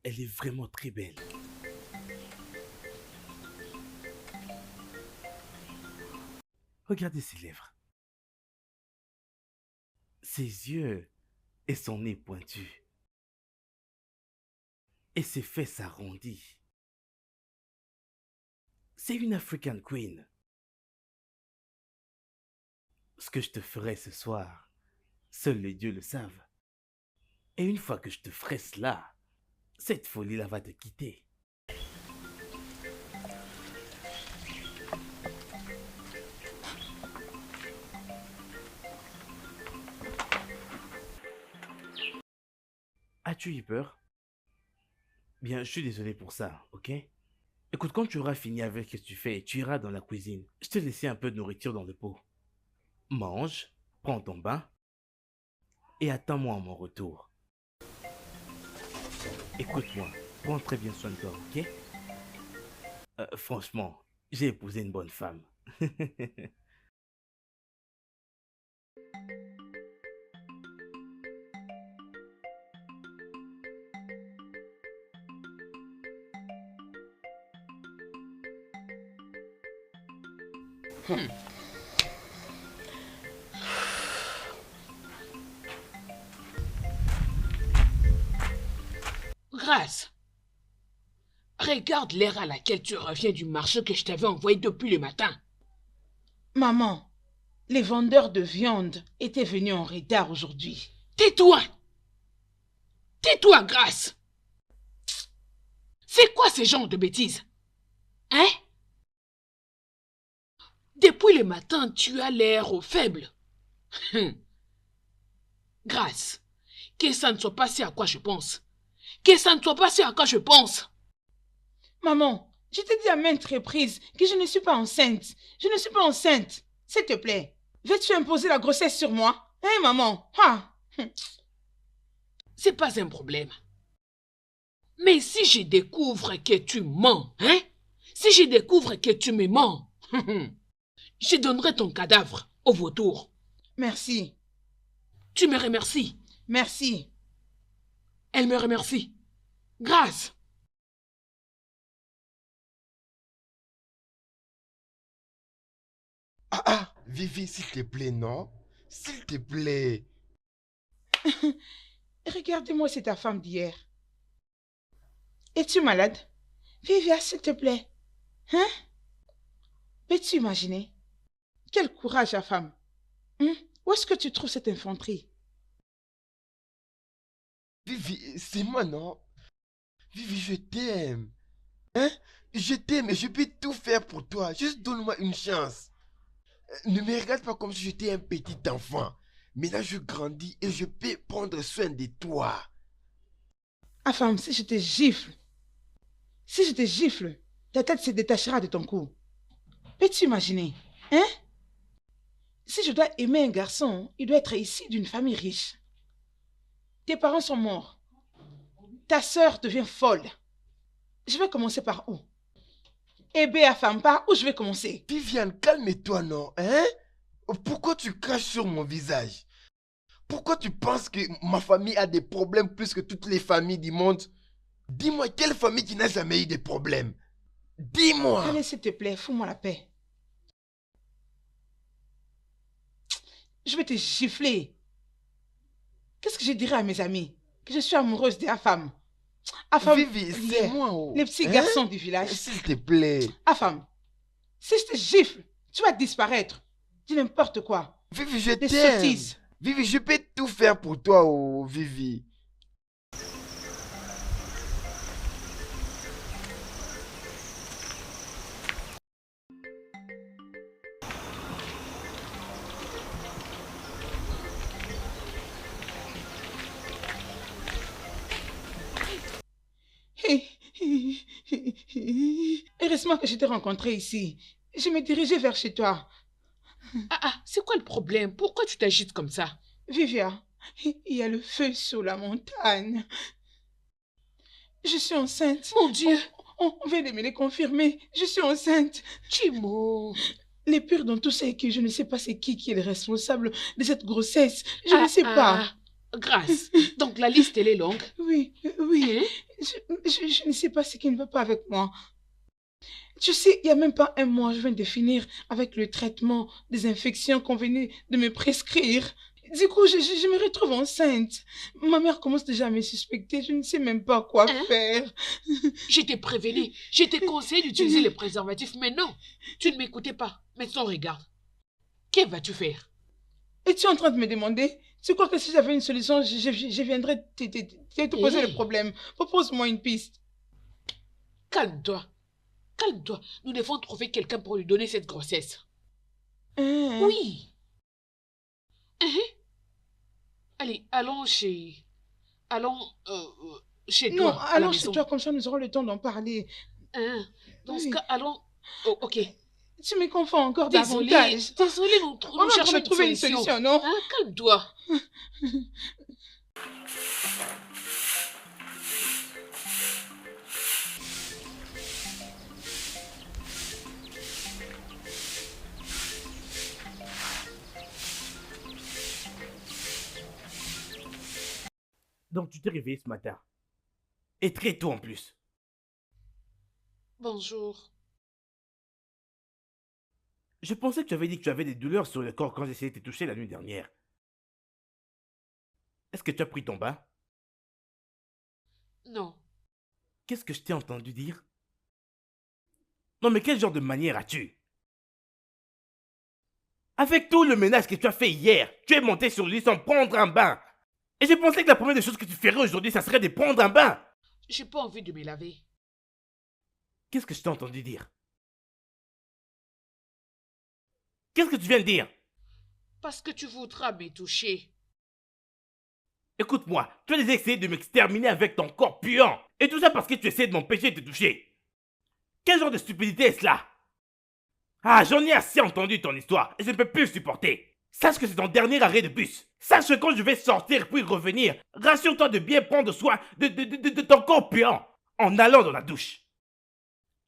Elle est vraiment très belle. Regardez ses lèvres, ses yeux et son nez pointu. Et ses fesses arrondies. C'est une African Queen. Ce que je te ferai ce soir, seuls les dieux le savent. Et une fois que je te ferai cela, cette folie-là va te quitter. As-tu eu peur? Bien, je suis désolé pour ça, ok? Écoute, quand tu auras fini avec ce que tu fais, tu iras dans la cuisine. Je te laisserai un peu de nourriture dans le pot. Mange, prends ton bain et attends-moi à mon retour. Écoute-moi, prends très bien soin de toi, ok? Franchement, j'ai épousé une bonne femme. Grâce, regarde l'heure à laquelle tu reviens du marché que je t'avais envoyé depuis le matin. Maman, les vendeurs de viande étaient venus en retard aujourd'hui. Tais-toi! Tais-toi, Grâce! C'est quoi ce genre de bêtises? Hein? Depuis le matin, tu as l'air faible. Grâce, que ça ne soit pas ce à quoi je pense. Que ça ne soit pas ce à quoi je pense. Maman, je t'ai dit à maintes reprises que je ne suis pas enceinte. Je ne suis pas enceinte. S'il te plaît, veux-tu imposer la grossesse sur moi? Hein, maman? Ah. C'est pas un problème. Mais si je découvre que tu mens, hein? Si je découvre que tu me mens, je donnerai ton cadavre au vautour. Merci. Tu me remercies. Merci. Elle me remercie. Grâce. Ah, Vivi, s'il te plaît, non? S'il te plaît. Regardez-moi, c'est ta femme d'hier. Es-tu malade? Vivia, s'il te plaît. Hein? Peux-tu imaginer? Quel courage, la femme. Hein? Où est-ce que tu trouves cette infanterie? Vivi, c'est moi, non? Vivi, je t'aime. Hein? Je t'aime et je peux tout faire pour toi. Juste donne-moi une chance. Ne me regarde pas comme si j'étais un petit enfant. Maintenant, je grandis et je peux prendre soin de toi. Ah, femme, si je te gifle, ta tête se détachera de ton cou. Peux-tu imaginer? Hein? Si je dois aimer un garçon, il doit être issu d'une famille riche. Tes parents sont morts. Ta sœur devient folle. Je vais commencer par où? Eh bien, femme, par où je vais commencer? Viviane, calme-toi, non? Hein? Pourquoi tu craches sur mon visage? Pourquoi tu penses que ma famille a des problèmes plus que toutes les familles du monde? Dis-moi, quelle famille qui n'a jamais eu de problèmes? Dis-moi! Allez, s'il te plaît, fous-moi la paix. Je vais te gifler. Qu'est-ce que je dirais à mes amis? Que je suis amoureuse de la femme. Ah, femme, Vivi, c'est hier, moi. Oh. les petits Hein? garçons du village. S'il te plaît. Ah, femme, si je te gifle, tu vas disparaître. Dis n'importe quoi. Vivi, je Des t'aime. sottises. Vivi, je peux tout faire pour toi, oh, Vivi. Heureusement que je t'ai rencontré ici. Je me dirigeais vers chez toi. C'est quoi le problème? Pourquoi tu t'agites comme ça? Vivia, il y a le feu sur la montagne. Je suis enceinte. Mon Dieu! On vient de me le confirmer. Je suis enceinte. Chimo! Le pire dans tout ça est que je ne sais pas c'est qui est le responsable de cette grossesse. Je ne sais pas. Grâce. Donc la liste, elle est longue. Oui, oui. Hein? Je ne sais pas ce qui ne va pas avec moi. Tu sais, il n'y a même pas un mois, je viens de finir avec le traitement des infections qu'on venait de me prescrire. Du coup, je me retrouve enceinte. Ma mère commence déjà à me suspecter. Je ne sais même pas quoi faire. Je t'ai prévenu. Je t'ai conseillé d'utiliser les préservatifs, mais non. Tu ne m'écoutais pas. Maintenant, regarde. Que vas-tu faire? Es-tu en train de me demander? Tu crois que si j'avais une solution, je viendrais te poser le problème. Propose-moi une piste. Calme-toi. Calme-toi. Nous devons trouver quelqu'un pour lui donner cette grossesse. Hein? Oui. Allez, allons chez... Allons chez Non, toi, à la allons chez maison. toi, comme ça nous aurons le temps d'en parler. Dans ce Oui. cas, allons... Oh, ok. Tu me confonds encore Désolée, davantage. désolée, nous On va cherchons trouver une solution, non? Calme-toi. Donc tu t'es réveillé ce matin. Et très tôt en plus. Bonjour. Je pensais que tu avais dit que tu avais des douleurs sur le corps quand j'essayais de te toucher la nuit dernière. Est-ce que tu as pris ton bain? Non, Qu'est-ce que je t'ai entendu dire? Non, mais quel genre de manière as-tu? Avec tout le ménage que tu as fait hier, tu es monté sur le lit sans prendre un bain. Et je pensais que la première des choses que tu ferais aujourd'hui, ça serait de prendre un bain. J'ai pas envie de me laver. Qu'est-ce que je t'ai entendu dire? Qu'est-ce que tu viens de dire? Parce que tu voudras me toucher. Écoute-moi, tu as déjà essayé de m'exterminer avec ton corps puant. Et tout ça parce que tu essaies de m'empêcher de te toucher. Quel genre de stupidité est-ce là? Ah, j'en ai assez entendu ton histoire et je ne peux plus le supporter. Sache que c'est ton dernier arrêt de bus. Sache que quand je vais sortir puis revenir, rassure-toi de bien prendre soin de ton corps puant en allant dans la douche.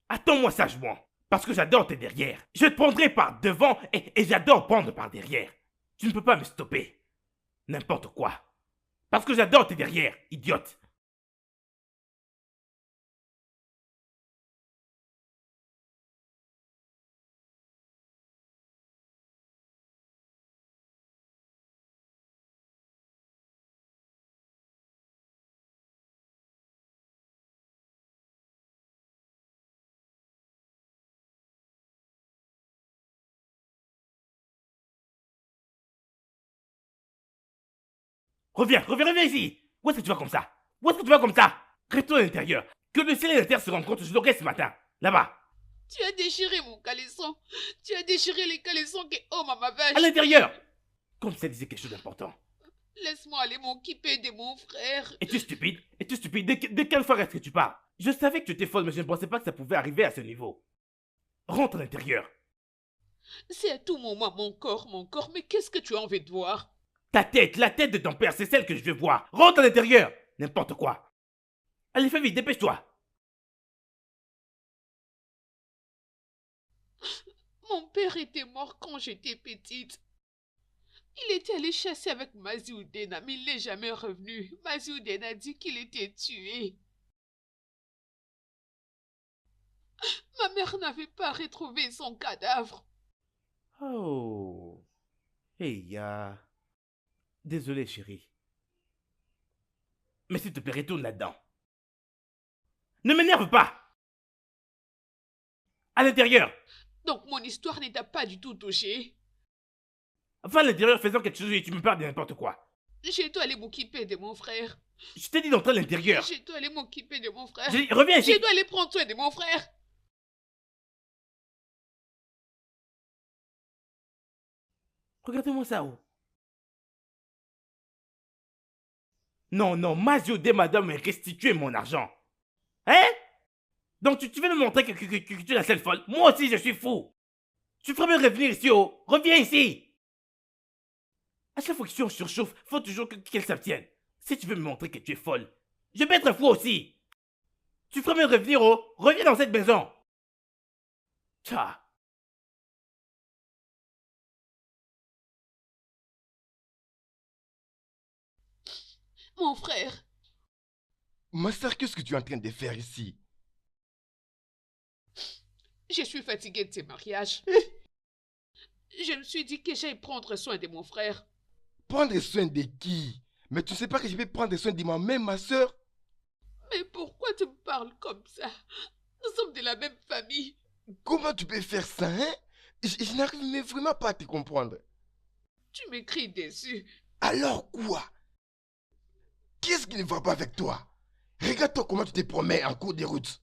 Attends-moi sagement, parce que j'adore tes derrière. Je te prendrai par devant et j'adore prendre par derrière. Tu ne peux pas me stopper. N'importe quoi. Parce que j'adore tes derrière, idiote. Reviens ici. Où est-ce que tu vas comme ça? Où est-ce que tu vas comme ça? Retourne à l'intérieur. Que le ciel et la terre se rencontrent, je l'aurai ce matin. Là-bas. Tu as déchiré mon caleçon. Tu as déchiré les caleçons que homme à ma vache. À l'intérieur. Comme si ça disait quelque chose d'important. Laisse-moi aller m'occuper de mon frère. Es-tu stupide? Es-tu stupide? De quelle fois est-ce que tu parles? Je savais que tu étais folle, mais je ne pensais pas que ça pouvait arriver à ce niveau. Rentre à l'intérieur. C'est à tout moment mon corps, mais qu'est-ce que tu as envie de voir? Ta tête, la tête de ton père, c'est celle que je veux voir. Rentre à l'intérieur. N'importe quoi. Allez, fais vite, dépêche-toi. Mon père était mort quand j'étais petite. Il était allé chasser avec Mazioudena, mais il n'est jamais revenu. Mazioudena a dit qu'il était tué. Ma mère n'avait pas retrouvé son cadavre. Oh. Hey, désolé, chérie. Mais s'il te plaît, retourne là-dedans. Ne m'énerve pas. À l'intérieur. Donc mon histoire ne t'a pas du tout touché. Va à l'intérieur faisant quelque chose et tu me parles de n'importe quoi. Je dois aller m'occuper de mon frère. Je t'ai dit d'entrer à l'intérieur. Je dois aller m'occuper de mon frère. Reviens ici. Je dois aller prendre soin de mon frère. Regardez-moi ça, oh. Non, Maziode, madame, me restituer mon argent. Hein? Donc tu veux me montrer que tu es la seule folle. Moi aussi, je suis fou. Tu ferais mieux revenir ici, oh. Reviens ici. À chaque fois que je suis en surchauffe, faut toujours qu'elle s'abstienne. Si tu veux me montrer que tu es folle, je vais être fou aussi. Tu ferais mieux revenir, oh. Reviens dans cette maison. Tcha. Mon frère. Ma sœur, qu'est-ce que tu es en train de faire ici? Je suis fatiguée de ces mariages. Je me suis dit que j'allais prendre soin de mon frère. Prendre soin de qui? Mais tu sais pas que je vais prendre soin de moi-même, ma sœur? Mais pourquoi tu me parles comme ça? Nous sommes de la même famille. Comment tu peux faire ça, hein? Je n'arrive mais vraiment pas à te comprendre. Tu m'écris dessus. Alors quoi? Qu'est-ce qui ne va pas avec toi? Regarde-toi comment tu te promets en cours de route.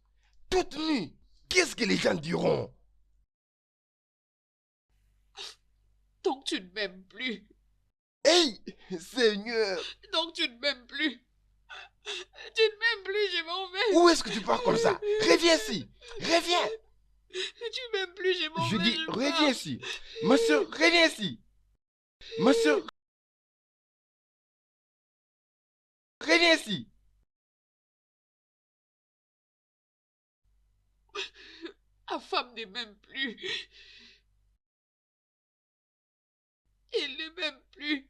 Toute nue. Qu'est-ce que les gens diront? Donc tu ne m'aimes plus. Hey, Seigneur! Donc tu ne m'aimes plus. Tu ne m'aimes plus, je m'en vais. Où est-ce que tu pars comme ça? Reviens ici. Reviens. Tu m'aimes plus, je m'en Je vais. dis, je reviens pars. ici. Ma soeur, reviens ici. Ma soeur, reviens ici. Ma femme ne m'aime plus. Il ne m'aime plus.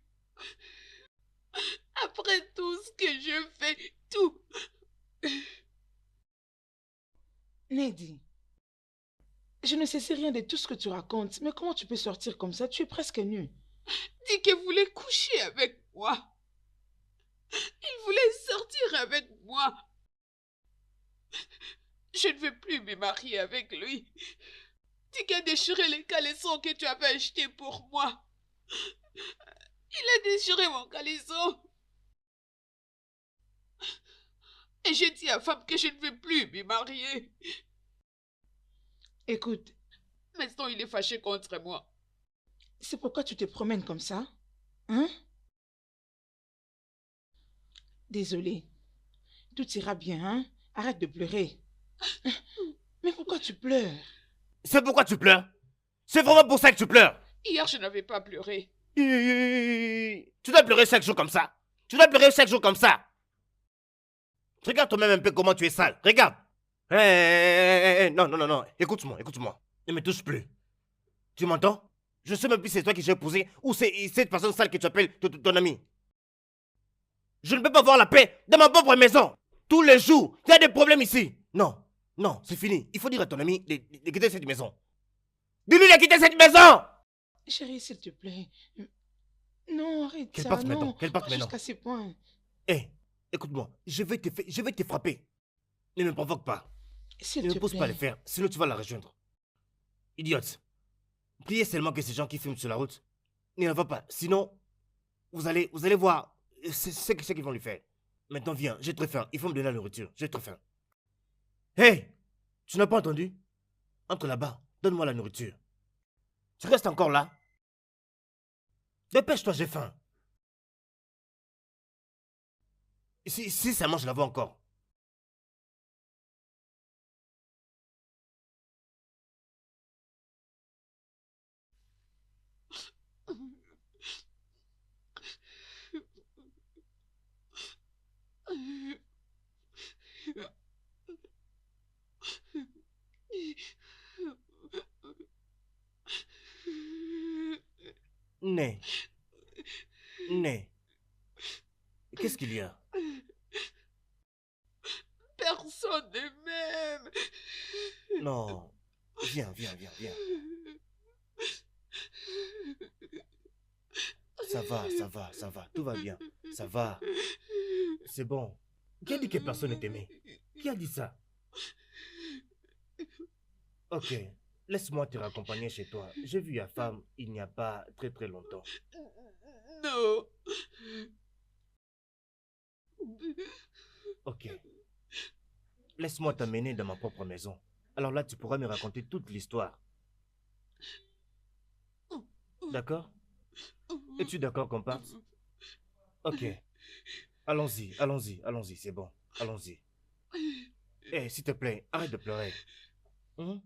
Après tout ce que je fais, tout. Nedi, je ne sais rien de tout ce que tu racontes, mais comment tu peux sortir comme ça? Tu es presque nue. Dit qu'il voulait coucher avec moi. Il voulait sortir avec moi. Je ne veux plus me marier avec lui. Tu as déchiré les caleçons que tu avais achetés pour moi. Il a déchiré mon caleçon. Et j'ai dit à femme que je ne veux plus me marier. Écoute, Maintenant, il est fâché contre moi. c'est pourquoi tu te promènes comme ça? Hein? Désolée. Tout ira bien, hein? Arrête de pleurer. Mais pourquoi tu pleures? C'est pourquoi tu pleures? C'est vraiment pour ça que tu pleures? Hier, je n'avais pas pleuré. Tu dois pleurer chaque jour comme ça. Tu dois pleurer chaque jour comme ça. Regarde toi-même un peu comment tu es sale. Regarde. Non, non, non, non. Écoute-moi, écoute-moi. Ne me touche plus. Tu m'entends? Je sais même plus c'est toi qui j'ai épousé ou c'est cette personne sale que tu appelles ton ami. Je ne peux pas voir la paix dans ma propre maison. Tous les jours, il y a des problèmes ici. Non, non, c'est fini. Il faut dire à ton ami de quitter cette maison. Dis-lui de quitter cette maison! Chérie, s'il te plaît. Non, arrête Qu'elle ça, parte non. maintenant, qu'elle parte Pas maintenant. jusqu'à ces points. Hé, écoute-moi, je vais te frapper. Ne me provoque pas. S'il Ne me te pousse pas à le plaît. faire, sinon tu vas la rejoindre. Idiote. Priez seulement que ces gens qui fument sur la route ne la voient pas. Sinon, vous allez voir ce qu'ils vont lui faire. Maintenant, viens, j'ai très faim. Il faut me donner la nourriture. J'ai très faim. Hé, tu n'as pas entendu? Entre là-bas, donne-moi la nourriture. Tu restes encore là? Dépêche-toi, j'ai faim. Si ça mange, je la vois encore. Né, né. Qu'est-ce qu'il y a? Personne ne m'aime. Non. Viens, viens, viens, viens. Ça va. Tout va bien. Ça va. C'est bon. Qui a dit que personne ne t'aimait? Qui a dit ça? Ok. Laisse-moi te raccompagner chez toi. J'ai vu la femme il n'y a pas très très longtemps. Non. Ok. Laisse-moi t'amener dans ma propre maison. Alors là, tu pourras me raconter toute l'histoire. D'accord? Es-tu d'accord qu'on parte? Ok. Allons-y, allons-y, allons-y, c'est bon. Allons-y. Eh, s'il te plaît, arrête de pleurer. Hein?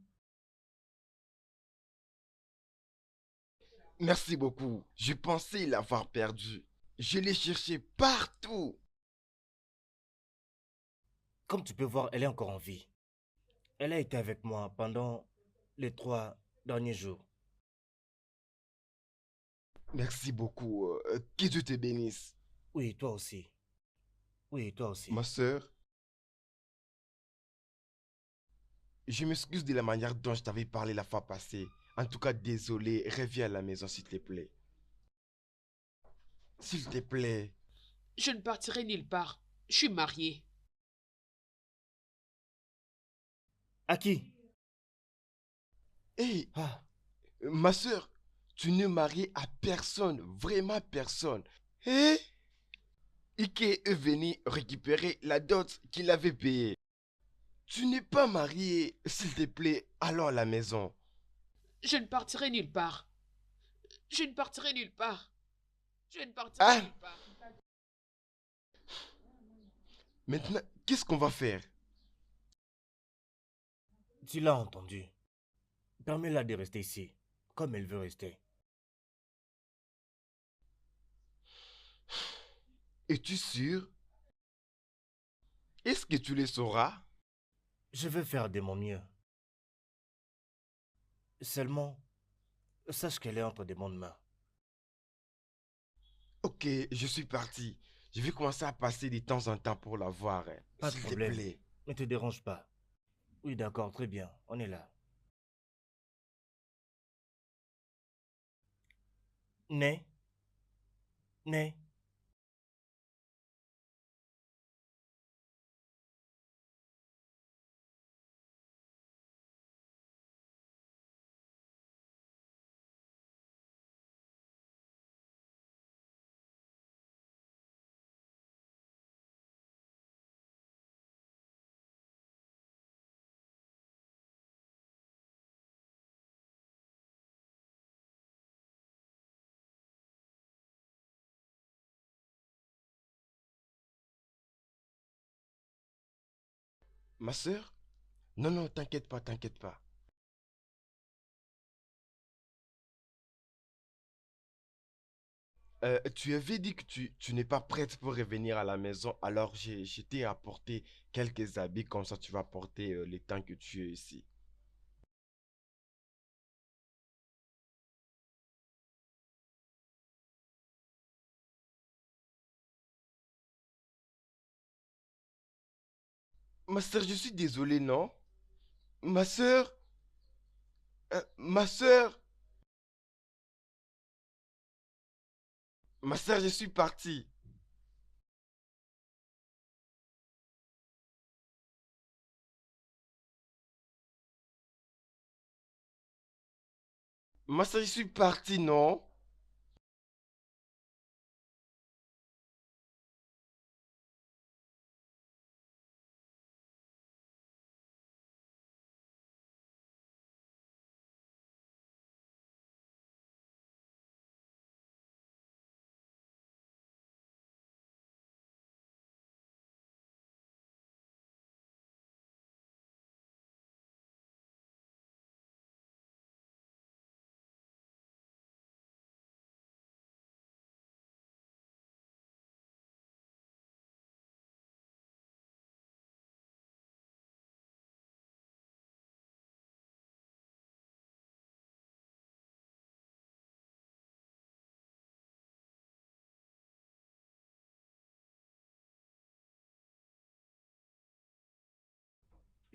Merci beaucoup. Je pensais l'avoir perdu. Je l'ai cherché partout. Comme tu peux voir, elle est encore en vie. Elle a été avec moi pendant les 3 derniers jours. Merci beaucoup. Que Dieu te bénisse. Oui, toi aussi. Oui, toi aussi. Ma sœur, je m'excuse de la manière dont je t'avais parlé la fois passée. En tout cas, désolé. Reviens à la maison, s'il te plaît. S'il te plaît. Je ne partirai nulle part. Je suis mariée. À qui? Hé, Ah, ma sœur, tu n'es mariée à personne. Vraiment personne. Hé? Ike est venu récupérer la dot qu'il avait payée. Tu n'es pas mariée. S'il te plaît, allons à la maison. Je ne partirai nulle part. Je ne partirai nulle part. Je ne partirai Ah, nulle part. maintenant, qu'est-ce qu'on va faire? tu l'as entendu. Permets-la de rester ici, comme elle veut rester. Es-tu sûr? Est-ce que tu le sauras? Je vais faire de mon mieux. Seulement, sache qu'elle est entre de bonnes mains. Ok, je suis parti. Je vais commencer à passer de temps en temps pour la voir. Pas de S'il te problème. plaît. Ne te dérange pas. Oui, d'accord, très bien. On est là. Né? Né? Ma sœur? Non, non, t'inquiète pas, t'inquiète pas. Tu avais dit que tu n'es pas prête pour revenir à la maison, alors je t'ai apporté quelques habits, comme ça tu vas porter le temps que tu es ici. Ma sœur, je suis désolé, non? Ma sœur? Ma sœur? Ma sœur, je suis parti. Ma sœur, je suis parti, non?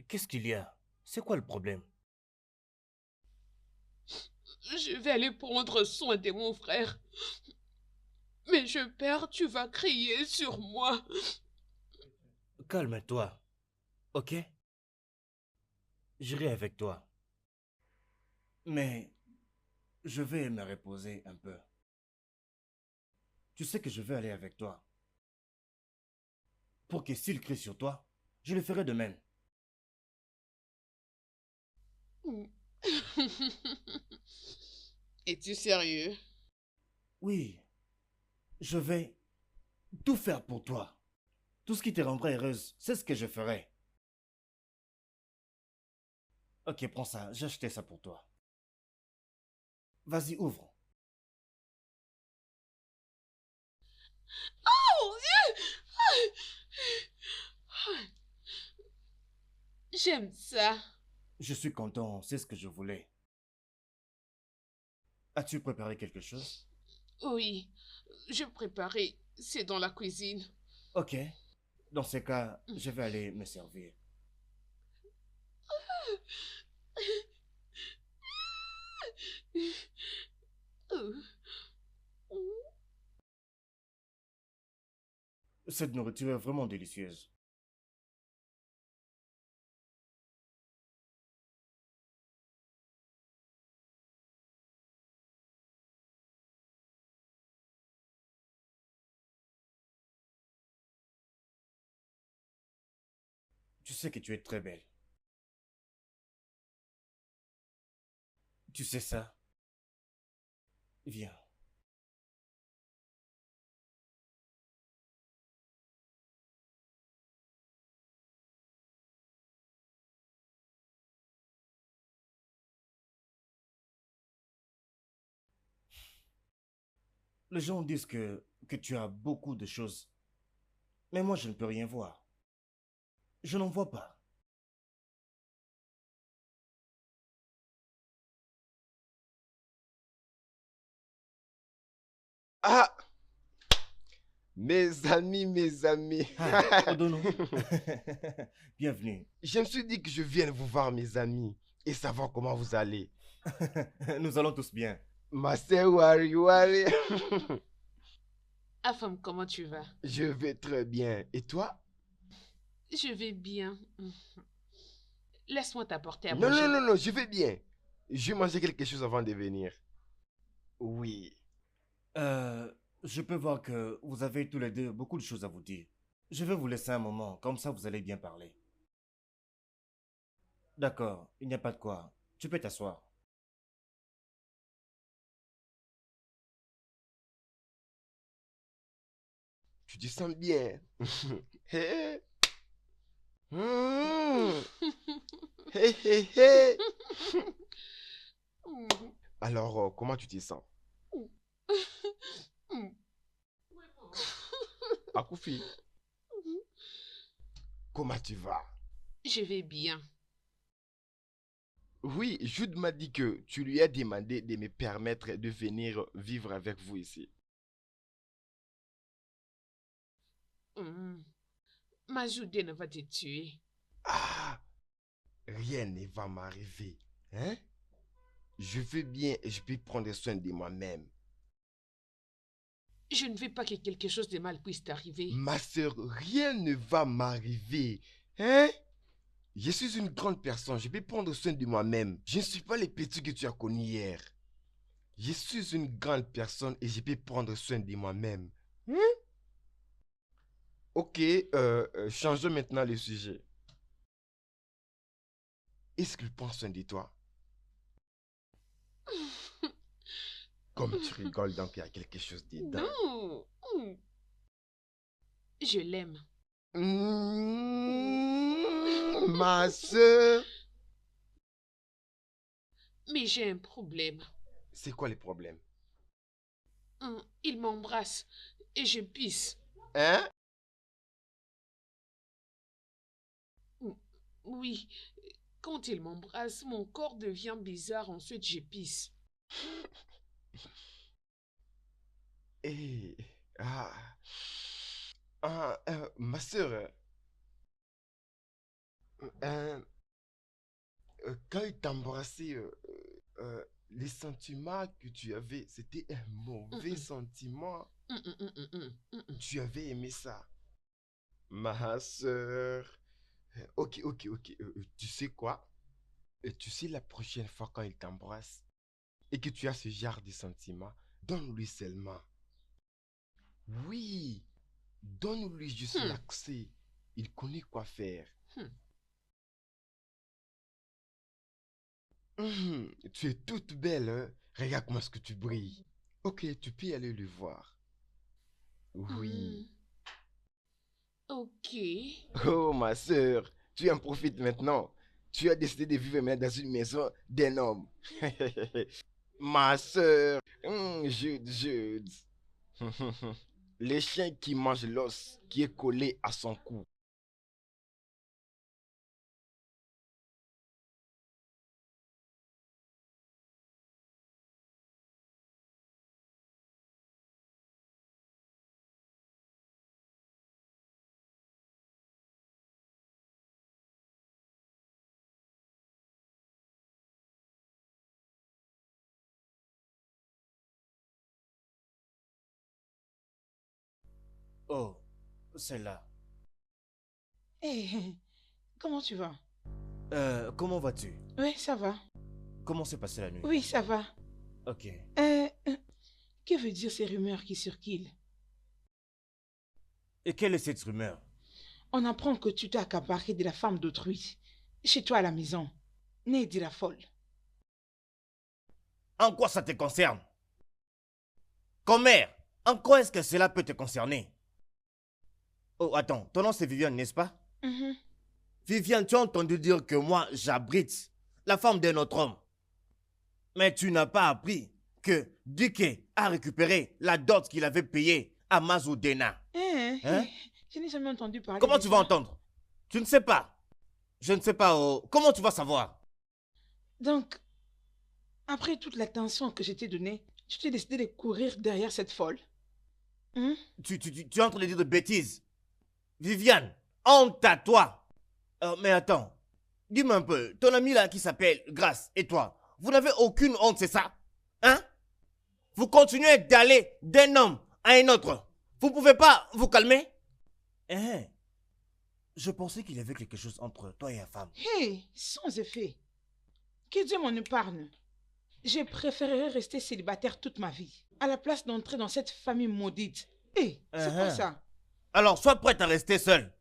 Qu'est-ce qu'il y a? C'est quoi le problème? Je vais aller prendre soin de mon frère. Mais je peur, tu vas crier sur moi. Calme-toi, ok? J'irai avec toi. Mais je vais me reposer un peu. Tu sais que je vais aller avec toi. Pour que s'il crie sur toi, je le ferai de même. Es-tu sérieux? Oui, je vais tout faire pour toi. Tout ce qui te rendra heureuse, c'est ce que je ferai. Ok, prends ça, j'ai acheté ça pour toi. Vas-y, ouvre. Oh mon Dieu! J'aime ça. Je suis content, c'est ce que je voulais. As-tu préparé quelque chose? Oui, je préparais. C'est dans la cuisine. Ok, dans ce cas, je vais aller me servir. Cette nourriture est vraiment délicieuse. Tu sais que tu es très belle. Tu sais ça? Viens. Les gens disent que tu as beaucoup de choses, mais moi je ne peux rien voir. Je n'en vois pas. Ah! Mes amis, mes amis. Ah, Odono. Bienvenue. Je me suis dit que je vienne vous voir, mes amis, et savoir comment vous allez. Nous allons tous bien. Ma sœur Wari Wari. Afam, comment tu vas? Je vais très bien. Et toi? Je vais bien. Laisse-moi t'apporter à Non, non, manger. non, non, je vais bien. Je vais manger quelque chose avant de venir. Oui. Euh, je peux voir que vous avez tous les deux beaucoup de choses à vous dire. Je vais vous laisser un moment, comme ça vous allez bien parler. D'accord, il n'y a pas de quoi. Tu peux t'asseoir. Tu te sens bien. Hé, Hmm. Hé, hé, hé. Alors, comment tu te sens? Akoufi, comment tu vas? Je vais bien. Oui, Jude m'a dit que tu lui as demandé de me permettre de venir vivre avec vous ici. Majoudé va te tuer. Ah, rien ne va m'arriver. Hein? Je veux bien et je peux prendre soin de moi-même. Je ne veux pas que quelque chose de mal puisse t'arriver. Ma soeur, rien ne va m'arriver. Hein? Je suis une grande personne, je peux prendre soin de moi-même. Je ne suis pas le petit que tu as connu hier. Je suis une grande personne et je peux prendre soin de moi-même. Hein? Ok, changeons maintenant le sujet. Est-ce qu'il prend soin de toi? Comme tu rigoles, donc il y a quelque chose dedans. Non. Je l'aime. Ma soeur. Mais j'ai un problème. C'est quoi le problème? Il m'embrasse et je pisse. Hein? Oui, quand il m'embrasse, mon corps devient bizarre, ensuite je pisse. Et... Ah... Ma soeur, quand il t'embrassait, les sentiments que tu avais, c'était un mauvais sentiment. Tu avais aimé ça. Ma soeur. Ok. Tu sais quoi? Tu sais, la prochaine fois quand il t'embrasse et que tu as ce genre de sentiments, donne-lui seulement. Oui, donne-lui juste l'accès. Il connaît quoi faire. Tu es toute belle, hein? Regarde comment est-ce que tu brilles. Ok, tu peux aller le voir. Oui. Ok. Oh, ma soeur, tu en profites maintenant. Tu as décidé de vivre maintenant dans une maison d'un homme. Ma soeur, Jude. Les chiens qui mangent l'os qui est collé à son cou. Oh, c'est là. Hé, comment tu vas? Comment vas-tu? Oui, ça va. Comment s'est passée la nuit? Oui, ça va. Ok. Que veut dire ces rumeurs qui circulent? Et quelle est cette rumeur? On apprend que tu t'es accaparé de la femme d'autrui, chez toi à la maison. Née de la folle. En quoi ça te concerne? Comme mère, en quoi est-ce que cela peut te concerner? Oh, attends, ton nom c'est Viviane, n'est-ce pas? Viviane, tu as entendu dire que moi, j'abrite la femme d'un autre homme. Mais tu n'as pas appris que Dike a récupéré la dot qu'il avait payée à Mazoudena. Hein? Je n'ai jamais entendu parler. Comment de tu ça. vas entendre? Tu ne sais pas. Je ne sais pas. Oh. Comment tu vas savoir? Donc, après toute l'attention que je t'ai donnée, tu t'es décidé de courir derrière cette folle. Tu es en train de dire de bêtises. Viviane, honte à toi. Mais attends, dis-moi un peu, ton ami là qui s'appelle Grace et toi, vous n'avez aucune honte, c'est ça? Hein? Vous continuez d'aller d'un homme à un autre. Vous pouvez pas vous calmer? Je pensais qu'il y avait quelque chose entre toi et la femme. Hé, sans effet. Que Dieu m'en épargne. Je préférerais rester célibataire toute ma vie, à la place d'entrer dans cette famille maudite. Hé, c'est quoi ça? Alors, sois prête à rester seule.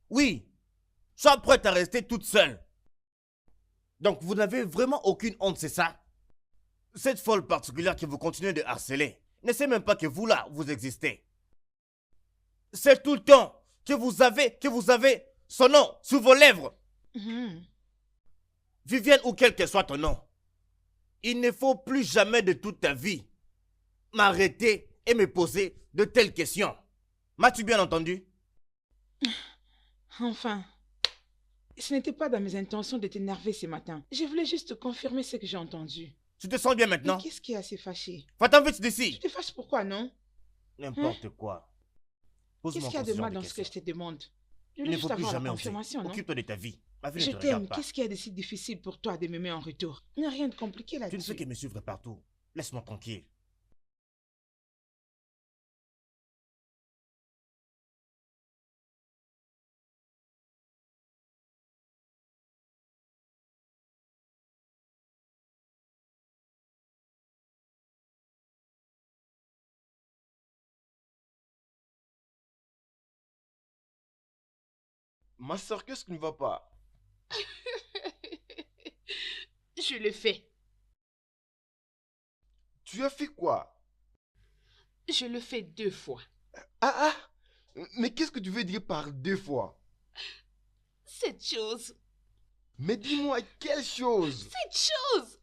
Oui, sois prête à rester toute seule. Donc, vous n'avez vraiment aucune honte, c'est ça? Cette folle particulière que vous continuez de harceler ne sait même pas que vous là, vous existez. C'est tout le temps que vous avez Son nom, sous vos lèvres. Mhm. Vivienne ou quel que soit ton nom. Il ne faut plus jamais de toute ta vie m'arrêter et me poser de telles questions. M'as-tu bien entendu? Enfin, ce n'était pas dans mes intentions de t'énerver ce matin. Je voulais juste te confirmer ce que j'ai entendu. Tu te sens bien Mais maintenant? qu'est-ce qui est assez fâché? Va-t'en vite Tu d'ici. te fâches pourquoi, non? N'importe quoi. Qu'est-ce Pose-moi qu'il y a encore de ce genre mal de dans ce que je questions. te demande? Je Il voulais ne juste faut plus avoir la jamais oser. confirmation, non? Occupe-toi de ta vie. Ma vie Je ne te regarde t'aime. pas. Qu'est-ce qu'il y a de si difficile pour toi de m'aimer en retour? Il n'y a rien de compliqué Tu ne là-dessus. fais que me suivre partout. Laisse-moi tranquille. Ma soeur, qu'est-ce qui ne va pas? Je le fais. Tu as fait quoi? Je le fais 2 fois. Ah ah! Mais qu'est-ce que tu veux dire par 2 fois? Cette chose. Mais dis-moi, quelle chose? Cette chose.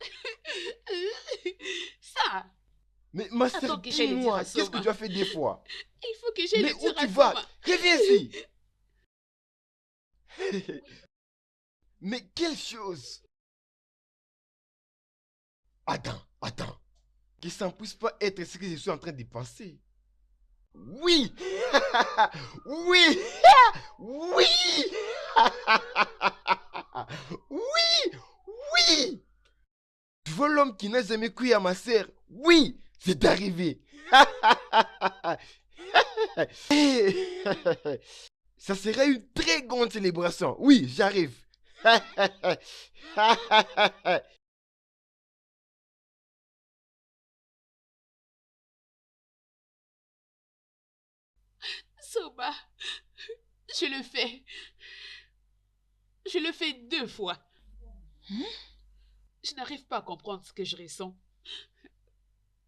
Ça. Mais ma soeur, Attends que j'aille le dire dis-moi, à qu'est-ce que Soma. tu as fait 2 fois? Il faut que j'aille Mais le où dire tu à vas? Soma. Reviens ici! Mais quelle chose? Attends. Que ça ne puisse pas être ce que je suis en train de penser. Oui! Oui! Oui! Oui! Oui! Tu vois l'homme qui n'a jamais cru à ma sœur? Oui! C'est arrivé! Ça sera une très grande célébration. Oui, j'arrive. Soma. Je le fais. Je le fais 2 fois. Je n'arrive pas à comprendre ce que je ressens.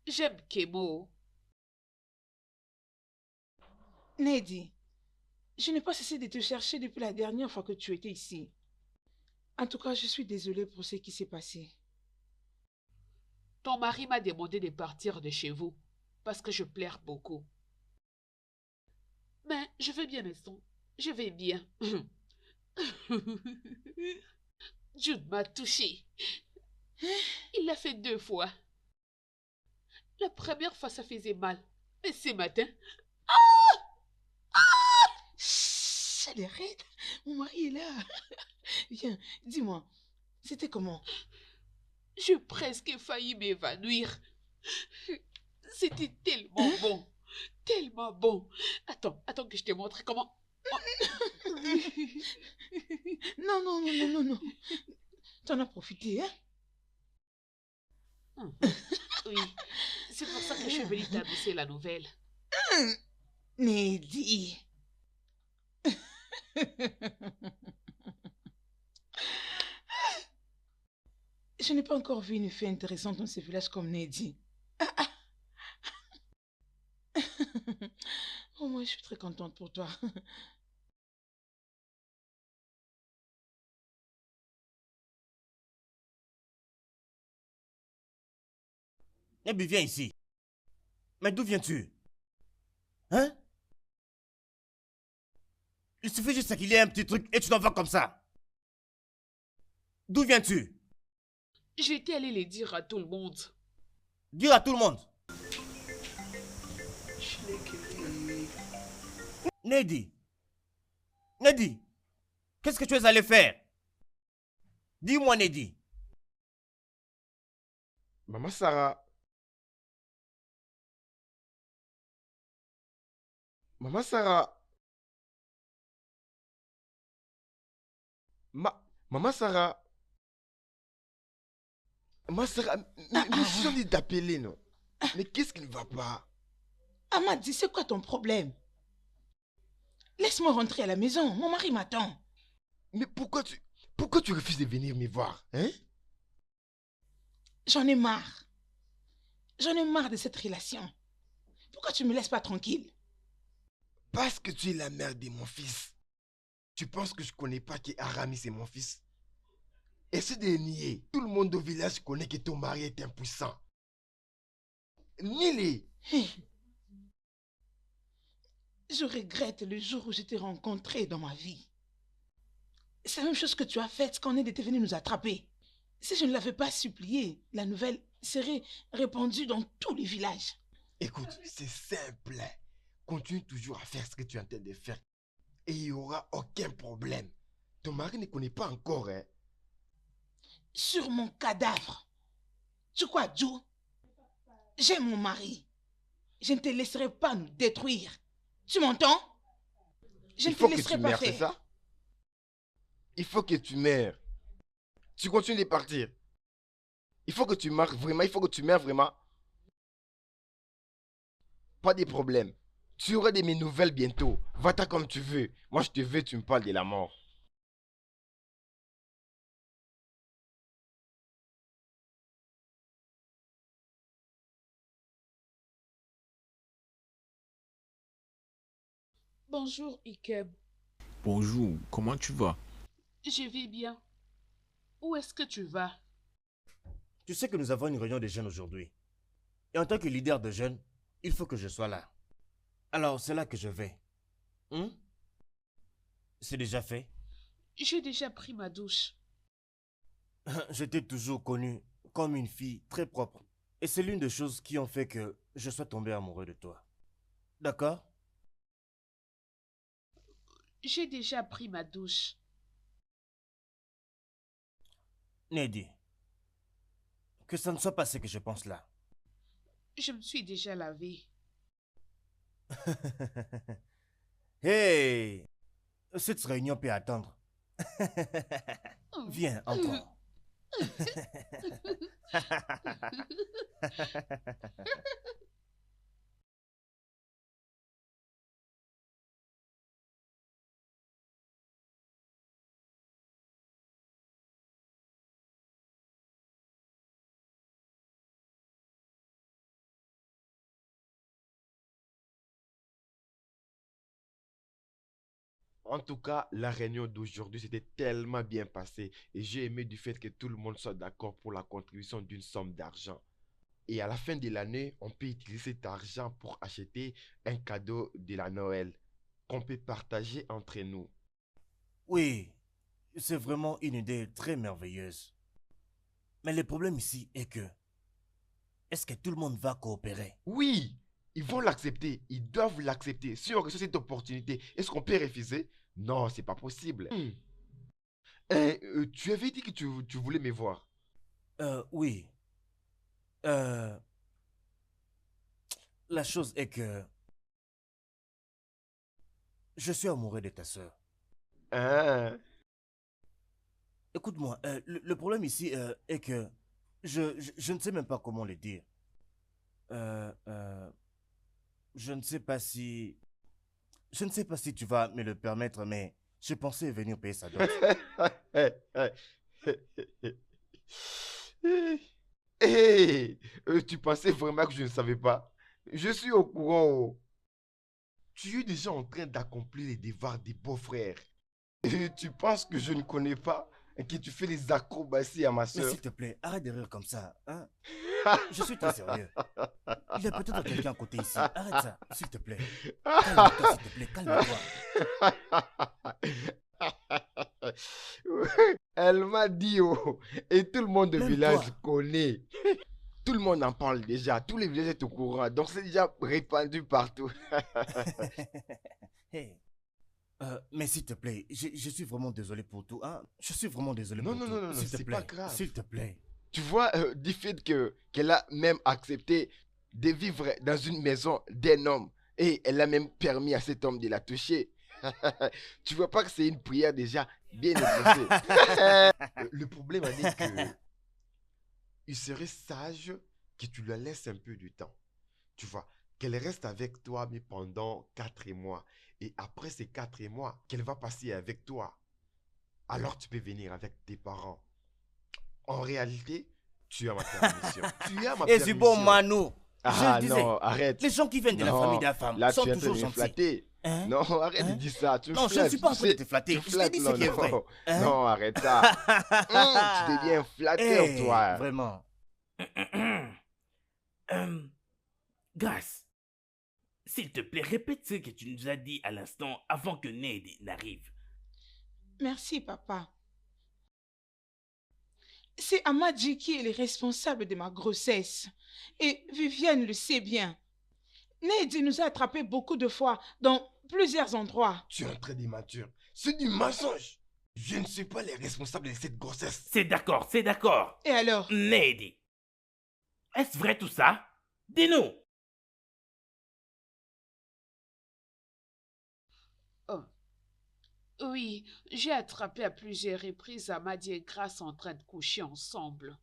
J'aime Kemo. Nedi, je n'ai pas cessé de te chercher depuis la dernière fois que tu étais ici. En tout cas, je suis désolée pour ce qui s'est passé. Ton mari m'a demandé de partir de chez vous parce que je pleure beaucoup. Mais je vais bien, Neston. Je vais bien. Jude m'a touché. Il l'a fait 2 fois. La première fois, ça faisait mal. Mais ce matin, Chut, elle est raide. Mon mari est là. Viens, dis-moi, c'était comment? j'ai presque failli m'évanouir. C'était tellement bon. Tellement bon. Attends que je te montre comment. Non. T'en as profité, hein? Oui, c'est pour ça que je suis venue t'annoncer la nouvelle. Nedi. Je n'ai pas encore vu une fille intéressante dans ce village comme Nedi. Oh, moi, je suis très contente pour toi. Nebi, viens ici. Mais d'où viens-tu? Hein? Il suffit juste qu'il y ait un petit truc et tu t'en vas comme ça. D'où viens-tu? J'étais allée le dire à tout le monde. Dire à tout le monde. Nedi. Nedi. Qu'est-ce que tu es allé faire? Dis-moi, Nedi. Maman Sarah. Maman Sarah. Maman Sarah. Maman Sarah, mais je suis en train d'appeler, non? Mais qu'est-ce qui ne va pas? Amadi, c'est quoi ton problème? Laisse-moi rentrer à la maison. Mon mari m'attend. Mais pourquoi tu refuses de venir me voir, hein? J'en ai marre. J'en ai marre de cette relation. Pourquoi tu me laisses pas tranquille? Parce que tu es la mère de mon fils. Tu penses que je connais pas que Aramis c'est mon fils? Essaie de nier. Tout le monde au village connaît que ton mari est impuissant. Nie-les. Hé, je regrette le jour où je t'ai rencontré dans ma vie. C'est la même chose que tu as faite quand Ned était venu nous attraper. Si je ne l'avais pas supplié, la nouvelle serait répandue dans tous les villages. Écoute, c'est simple. Continue toujours à faire ce que tu es en train de faire. Et il n'y aura aucun problème. Ton mari ne connaît pas encore, hein. Sur mon cadavre. Tu crois, Joe? J'ai mon mari. Je ne te laisserai pas nous détruire. Tu m'entends? Je Il ne te faut que laisserai tu pas meurs, c'est faire. ça? Il faut que tu meurs. Tu continues de partir. Il faut que tu meurs vraiment, il faut que tu meurs vraiment. Pas de problème. Tu auras de mes nouvelles bientôt. Va-t'en comme tu veux. Moi, je te veux, tu me parles de la mort. Bonjour, Ikeb. Bonjour, comment tu vas? Je vais bien. Où est-ce que tu vas? Tu sais que nous avons une réunion de jeunes aujourd'hui. Et en tant que leader de jeunes, il faut que je sois là. Alors, c'est là que je vais. Hmm? C'est déjà fait? J'ai déjà pris ma douche. Je t'ai toujours connue comme une fille très propre. Et c'est l'une des choses qui ont fait que je sois tombé amoureux de toi. D'accord? J'ai déjà pris ma douche. Neddy, que ça ne soit pas ce que je pense là. Je me suis déjà lavé. Hey! Cette réunion peut attendre. Oh. Viens, entrons. En tout cas, la réunion d'aujourd'hui s'était tellement bien passée et j'ai aimé du fait que tout le monde soit d'accord pour la contribution d'une somme d'argent. Et à la fin de l'année, on peut utiliser cet argent pour acheter un cadeau de la Noël qu'on peut partager entre nous. Oui, c'est vraiment une idée très merveilleuse. Mais le problème ici est que, est-ce que tout le monde va coopérer? Oui, ils vont l'accepter, ils doivent l'accepter. Si on reçoit cette opportunité, est-ce qu'on peut refuser? Non, c'est pas possible. Tu avais dit que tu voulais me voir. Oui. La chose est que je suis amoureux de ta sœur. Hein? Écoute-moi, le problème ici est que je ne sais même pas comment le dire. Je ne sais pas si... Je ne sais pas si tu vas me le permettre, mais je pensais venir payer sa dot. Hey, tu pensais vraiment que je ne savais pas? Je suis au courant. Oh. Tu es déjà en train d'accomplir les devoirs des beaux-frères. Et tu penses que je ne connais pas et que tu fais les acrobaties à ma Mais soeur? s'il te plaît, arrête de rire comme ça. Hein? Je suis très sérieux. Il y a peut-être quelqu'un à côté ici. Arrête ça, s'il te plaît. Calme-toi, s'il te plaît, calme-toi. Elle m'a dit, oh, et tout le monde du Même village toi. connaît. Tout le monde en parle déjà, tous les villages sont au courant, donc c'est déjà répandu partout. Hey. Mais s'il te plaît, je suis vraiment désolé pour tout. Hein? Je suis vraiment désolé Non, pour non, tout. non, non, non, S'il te c'est plaît, pas grave. s'il te plaît. Tu vois, du fait qu'elle a même accepté de vivre dans une maison d'un homme et elle a même permis à cet homme de la toucher. Tu vois pas que c'est une prière déjà bien exaucée. Le problème est que il serait sage que tu la laisses un peu du temps. Tu vois, qu'elle reste avec toi mais pendant 4 mois. Et après ces 4 mois, qu'elle va passer avec toi. Alors tu peux venir avec tes parents. En réalité, tu as ma permission. Tu as ma Et c'est bon, permission. Manu. Je Ah le disais, non, arrête. les gens qui viennent de la Non, famille de la femme là, sont tu es en train toujours de me gentils. flatter. Hein? Non, arrête Hein? de dire ça. Tu me Non, je ne flattes, suis pas en tu train de sais. te flatter. Tu Je t'ai flattes, dit ce non, qui est vrai. non. Hein? Non, arrête ça. Tu deviens flatteur, Hey, toi. vraiment. Grâce, s'il te plaît, répète ce que tu nous as dit à l'instant avant que Ned n'arrive. Merci, papa. C'est Amadji qui est le responsable de ma grossesse. Et Viviane le sait bien. Ned nous a attrapés beaucoup de fois dans plusieurs endroits. Tu es en train d'immature. C'est du mensonge. Je ne suis pas le responsable de cette grossesse. C'est d'accord, c'est d'accord. Et alors? Ned, est-ce vrai tout ça? Dis-nous. Oh. Oui, j'ai attrapé à plusieurs reprises Amadi et Grace en train de coucher ensemble.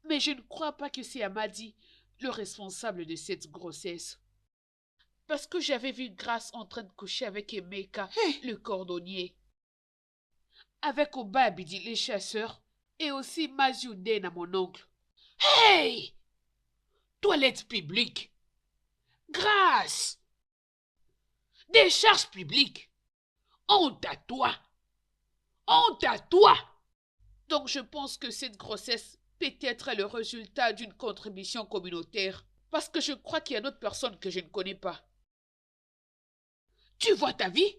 Mais je ne crois pas que c'est Amadi le responsable de cette grossesse. Parce que j'avais vu Grace en train de coucher avec Emeka, le cordonnier, avec Obabidi, les chasseurs, et aussi Maziudena, mon oncle. Hey! Toilette publique! Grace! Décharge publique! Honte à toi! Honte à toi! Donc je pense que cette grossesse peut être le résultat d'une contribution communautaire. Parce que je crois qu'il y a d'autres personnes que je ne connais pas. Tu vois ta vie?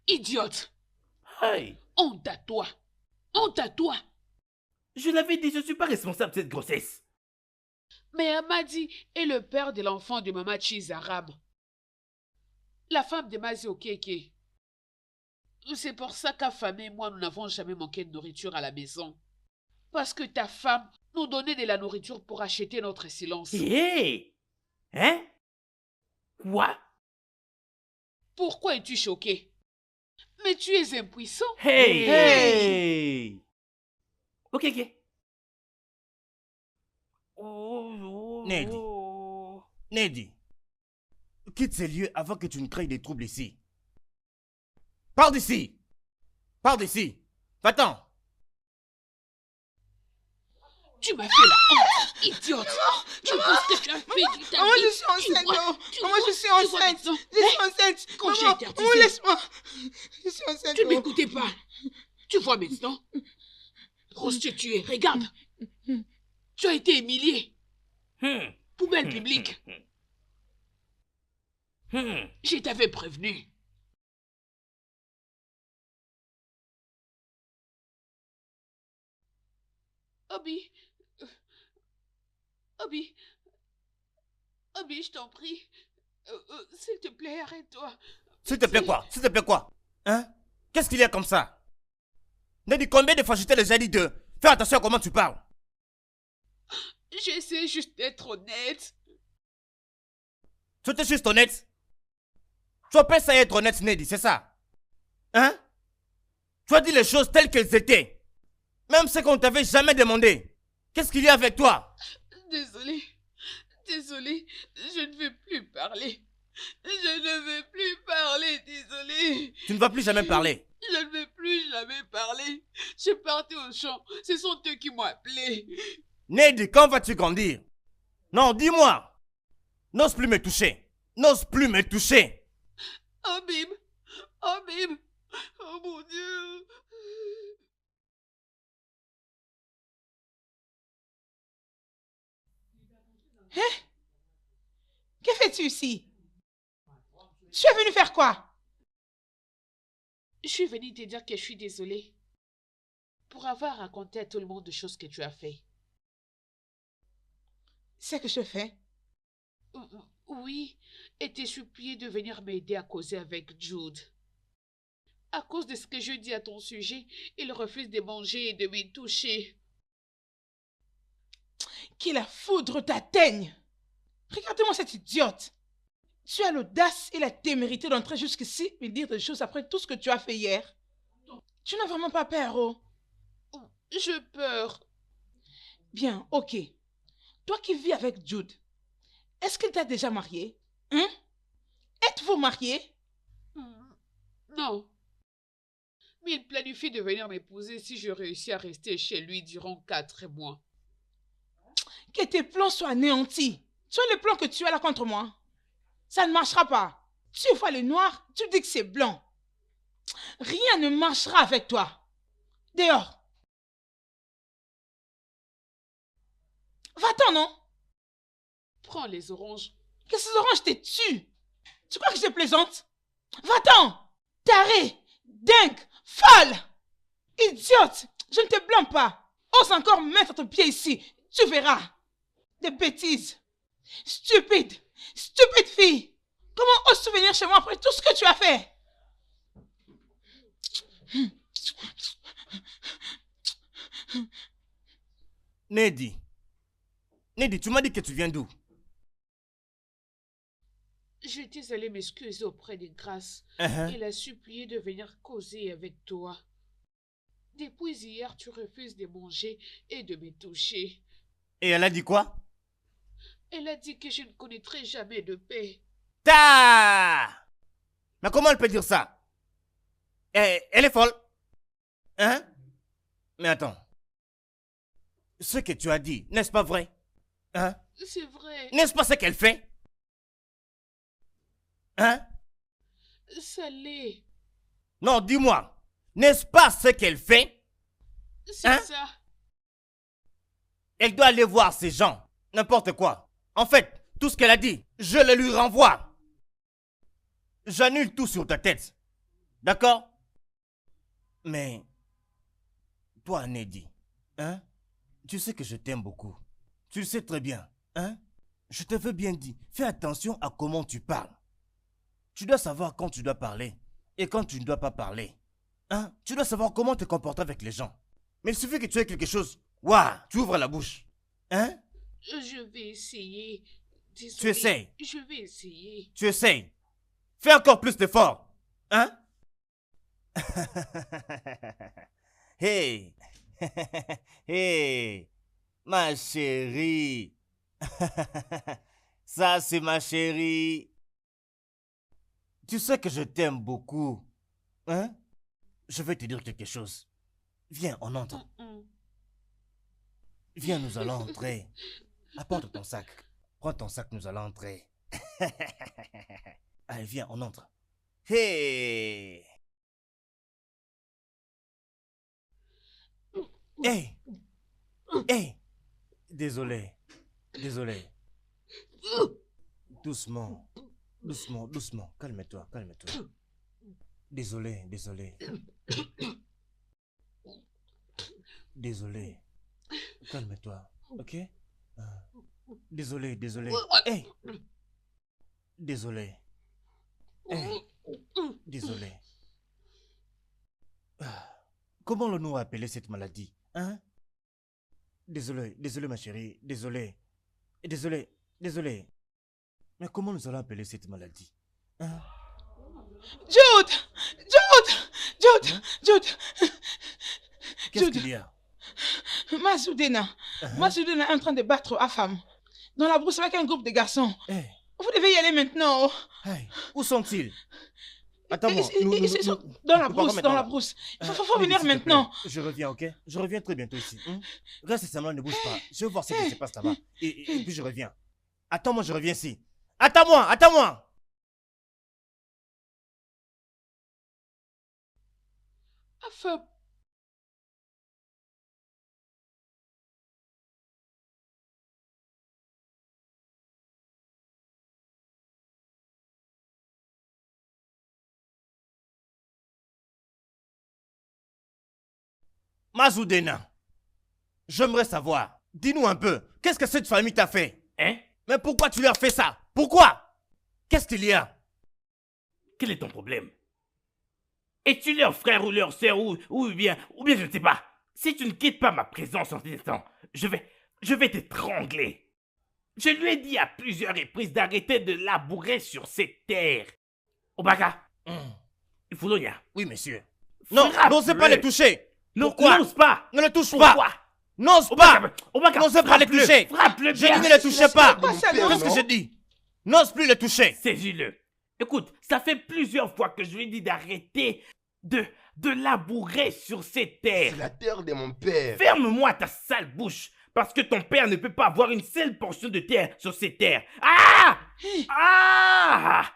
Idiote! Hey, Honte à toi! Honte à toi! je l'avais dit, je ne suis pas responsable de cette grossesse. Mais Amadi est le père de l'enfant de Mama Chizarab, la femme de Mazi Okeke. C'est pour ça qu'Afamé et moi, nous n'avons jamais manqué de nourriture à la maison. Parce que ta femme nous donnait de la nourriture pour acheter notre silence. Hé! Hein? Quoi? Pourquoi es-tu choqué? Mais tu es impuissant. Hey! Hey! Ok. Ned. Nedi, quitte ces lieux avant que tu ne crées des troubles ici. Pars d'ici! Pars d'ici! Va-t'en! Tu m'as fait la honte, idiote. Tu penses que tu as fait du ta Maman, vie. je suis enceinte, non. Maman, je suis enceinte. Maman, Je suis enceinte. Quand j'ai Maman, interdit maman, ça. laisse-moi. Je suis enceinte. Tu ne oh. m'écoutais pas. Tu vois maintenant? Prostituée, regarde. Tu as été humilié. Poubelle publique. Je t'avais prévenu. Obi. Obi. Obi, je t'en prie. S'il te plaît, arrête-toi. S'il te plaît quoi? S'il te plaît quoi? Hein? Qu'est-ce qu'il y a comme ça? Nedi, combien de fois je t'ai déjà dit de faire attention à comment tu parles? J'essaie juste d'être honnête. Tu étais juste honnête? Tu appelles ça être honnête, Nedi, c'est ça? Hein? Tu as dit les choses telles qu'elles étaient. Même ce qu'on ne t'avait jamais demandé. Qu'est-ce qu'il y a avec toi? Désolée. Désolée. Je ne veux plus parler. Je ne veux plus parler, désolée. Tu ne vas plus jamais parler. Je ne veux plus jamais parler. Je partais au champ. Ce sont eux qui m'ont appelé. Nedi, quand vas-tu grandir? Non, dis-moi. N'ose plus me toucher. N'ose plus me toucher. Oh, Bim. Oh, Bim. Oh, mon Dieu. Hein? Que fais-tu ici? Tu es venu faire quoi? Je suis venue te dire que je suis désolée pour avoir raconté à tout le monde des choses que tu as fait. C'est que je fais. Oui, et t'ai supplié de venir m'aider à causer avec Jude. À cause de ce que je dis à ton sujet, il refuse de manger et de me toucher. Que la foudre t'atteigne. Regarde-moi cette idiote. Tu as l'audace et la témérité d'entrer jusqu'ici et dire des choses après tout ce que tu as fait hier. Tu n'as vraiment pas peur, oh? J'ai peur. Bien, ok. Toi qui vis avec Jude, est-ce qu'il t'a déjà marié? Hein? Êtes-vous mariés? Non. Mais il planifie de venir m'épouser si je réussis à rester chez lui durant 4 mois. Que tes plans soient anéantis. Tu as les plans que tu as là contre moi. Ça ne marchera pas. Tu vois le noir, tu dis que c'est blanc. Rien ne marchera avec toi. Dehors. Va-t'en, non? Prends les oranges. Que ces oranges te tuent. Tu crois que je plaisante? Va-t'en. Taré, dingue, folle, idiote. Je ne te blâme pas. Ose encore mettre ton pied ici. Tu verras. Des bêtises. Stupide. Stupide fille. Comment oses-tu venir chez moi après tout ce que tu as fait? Neddy. Neddy, tu m'as dit que tu viens d'où? J'étais allée m'excuser auprès de Grâce. Uh-huh. Il a supplié de venir causer avec toi. Depuis hier, tu refuses de manger et de me toucher. Et elle a dit quoi? Elle a dit que je ne connaîtrai jamais de paix. Mais comment elle peut dire ça? Elle est folle. Hein? Mais attends. Ce que tu as dit, n'est-ce pas vrai? Hein? C'est vrai. N'est-ce pas ce qu'elle fait? Hein? Ça l'est. Non, dis-moi. N'est-ce pas ce qu'elle fait? C'est Hein? ça. Elle doit aller voir ces gens. N'importe quoi. En fait, tout ce qu'elle a dit, je le lui renvoie. J'annule tout sur ta tête. D'accord? Mais, toi, Neddy, hein? Tu sais que je t'aime beaucoup. Tu le sais très bien, hein? Je te veux bien dire, fais attention à comment tu parles. Tu dois savoir quand tu dois parler et quand tu ne dois pas parler. Hein? Tu dois savoir comment te comporter avec les gens. Mais il suffit que tu aies quelque chose. Waouh, tu ouvres la bouche. Hein? Je vais essayer. Désolée. Tu essayes. Je vais essayer. Tu essayes. Fais encore plus d'efforts. Hein? Hey! Hey! Ma chérie! Ça, c'est ma chérie. Tu sais que je t'aime beaucoup. Hein? Je vais te dire quelque chose. Viens, on entre. Viens, nous allons entrer. Apporte ton sac. Prends ton sac, nous allons entrer. Allez, viens, on entre. Hey! Hey! Hey! Désolé. Désolé. Doucement. Doucement, doucement. Calme-toi, calme-toi. Désolé, désolé. Désolé. Calme-toi, ok? Désolé, désolé. Hey! Désolé. Hey! Désolé. Comment le nous appeler cette maladie? Hein? Désolé, désolé ma chérie, désolé. Désolé, désolé. Mais comment nous allons appeler cette maladie? Hein? Jude! Jude! Jude! Hein? Jude! Qu'est-ce Jude. qu'il y a? Masoudena. Masoudena est en train de battre à femme. Dans la brousse avec un groupe de garçons. Hey, Vous devez y aller maintenant. hey, où sont-ils? Attends-moi. Ils sont dans la brousse, dans la brousse. Il faut venir maintenant. Je reviens, ok? Je reviens très bientôt ici. Reste seulement, ne bouge pas. Je vais voir ce qui se passe là-bas. Et puis je reviens. Attends-moi, je reviens ici. Attends-moi, attends-moi! Enfin, Mazoudena, j'aimerais savoir. Dis-nous un peu, qu'est-ce que cette famille t'a fait? Hein? Mais pourquoi tu leur fais ça? Pourquoi? Qu'est-ce qu'il y a? Quel est ton problème? Es-tu leur frère ou leur sœur ou bien je ne sais pas. Si tu ne quittes pas ma présence en cet instant, je vais t'étrangler. Je lui ai dit à plusieurs reprises d'arrêter de labourer sur cette terre. Obaka, il faut l'oignon. Oui, monsieur. Non, Frappe-le. n'osez pas les toucher. Non, Pourquoi? n'ose pas. Ne le touche Pourquoi? pas. N'ose pas. Obaka, N'osez pas les frappe-le. toucher. Frappe-le Je bien. dis ne les touchez pas. Pas ça, non. Qu'est-ce que j'ai dit? N'ose plus les toucher. Saisis-le. Écoute, ça fait plusieurs fois que je lui ai dit d'arrêter de labourer sur ces terres. C'est la terre de mon père. Ferme-moi ta sale bouche, parce que ton père ne peut pas avoir une seule portion de terre sur ces terres. Ah! Ah!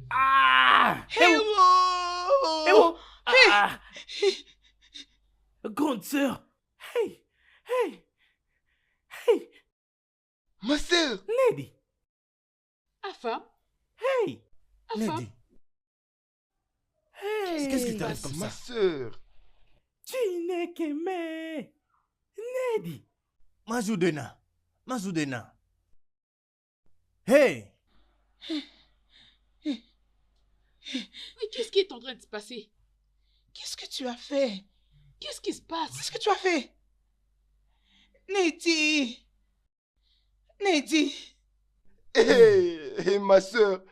Ah! Héros! Oh! Ah! Grande sœur! Hey! Hey! Hey! Ma sœur! Lady! Afam, Hey! Afam, Lady, Hey! qu'est-ce qui t'arrive comme Ma ça? sœur! Chinekeme! Lady! Mazudena, Mazudena. Hey! mais qu'est-ce qui est en train de se passer? Qu'est-ce que tu as fait? Qu'est-ce qui se passe? Qu'est-ce que tu as fait? Nedi! Nedi! Ma sœur!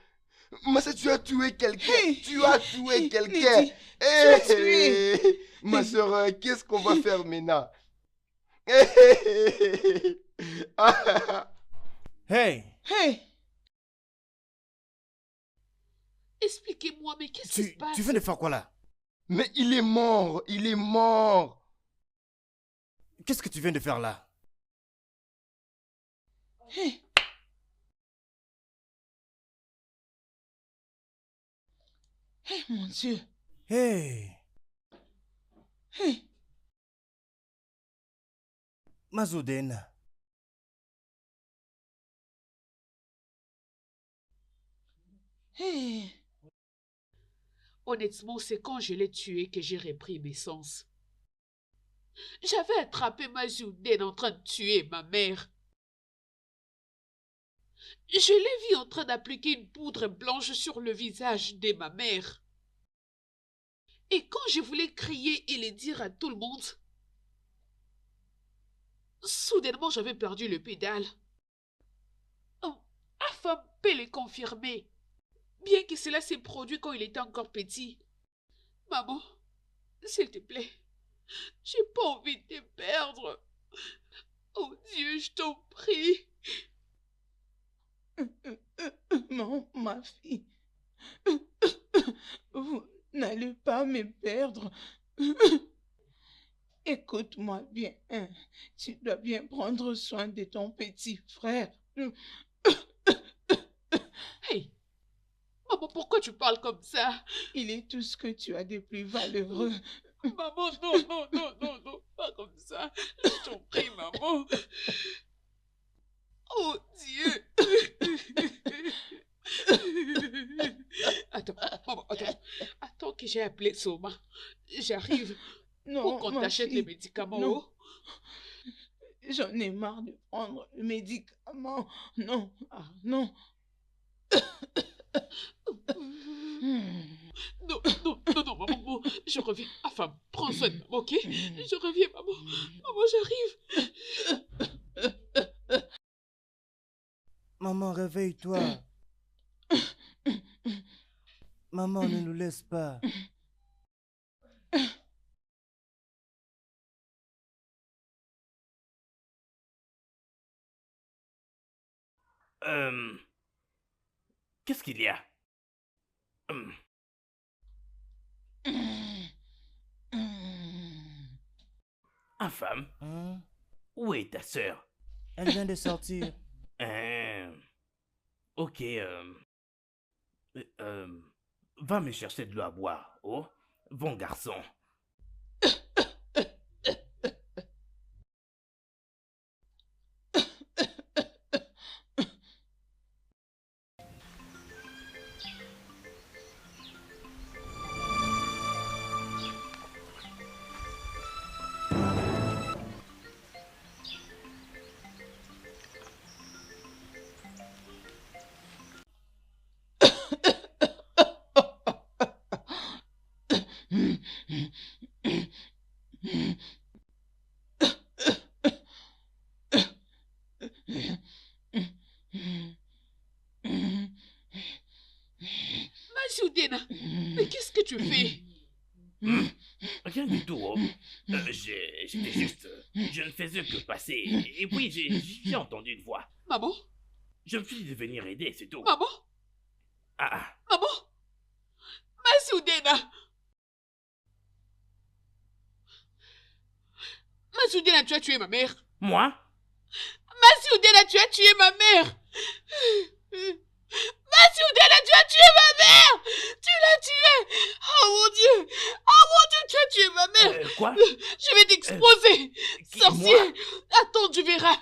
Ma sœur, tu as tué quelqu'un! Hey. Tu as tué quelqu'un! Nedi, tu as tué. Ma sœur, qu'est-ce qu'on va faire maintenant? Hey! Hey! Expliquez-moi, mais qu'est-ce qui se passe? Tu viens de faire quoi là? Mais il est mort! Il est mort! Qu'est-ce que tu viens de faire là? Hey! Hey, mon Dieu! Hey! Hey! Mazudena. Hey! Honnêtement, c'est quand je l'ai tué que j'ai repris mes sens. J'avais attrapé Maziouden en train de tuer ma mère. Je l'ai vu en train d'appliquer une poudre blanche sur le visage de ma mère. Et quand je voulais crier et le dire à tout le monde, soudainement j'avais perdu le pédale. Oh, Afam peut le confirmer, bien que cela s'est produit quand il était encore petit. Maman, s'il te plaît, j'ai pas envie de te perdre. Oh Dieu, je t'en prie. Non, ma fille. Vous n'allez pas me perdre. Écoute-moi bien. Hein. Tu dois bien prendre soin de ton petit frère. Hey, maman, pourquoi tu parles comme ça? Il est tout ce que tu as de plus valeureux. Maman, non, non, non, non, non, pas comme ça. Je t'en prie, maman. Oh Dieu. Attends, maman, attends. Attends que j'ai appelé Soma. J'arrive Non, pour qu'on ma t'achète les fille. médicaments. Non. Oh. J'en ai marre de prendre le médicament. Non, ah, non. Non, non, non, non, maman, je reviens. Enfin, prends soin de maman, ok? Je reviens, maman. Maman, j'arrive. Maman, réveille-toi. Maman, ne nous laisse pas. Qu'est-ce qu'il y a? Infâme, Hein? où est ta sœur? Elle vient de sortir. Ok, va me chercher de l'eau à boire, oh? Bon garçon. Majoudena, mais qu'est-ce que tu fais? Rien du tout, oh. J'étais juste... Je ne faisais que passer. Et puis j'ai entendu une voix. Maman? Je me suis dit de venir aider, c'est tout. Maman? Ah, Maman? Majoudena! Majoudena, tu as tué ma mère. moi? Majoudena, tu as tué ma mère. Masoudena, tu as tué ma mère! Tu l'as tuée! Oh mon Dieu! Oh mon Dieu, tu as tué ma mère! Quoi? Je vais t'exposer! Sorcier! Moi? Attends, tu verras!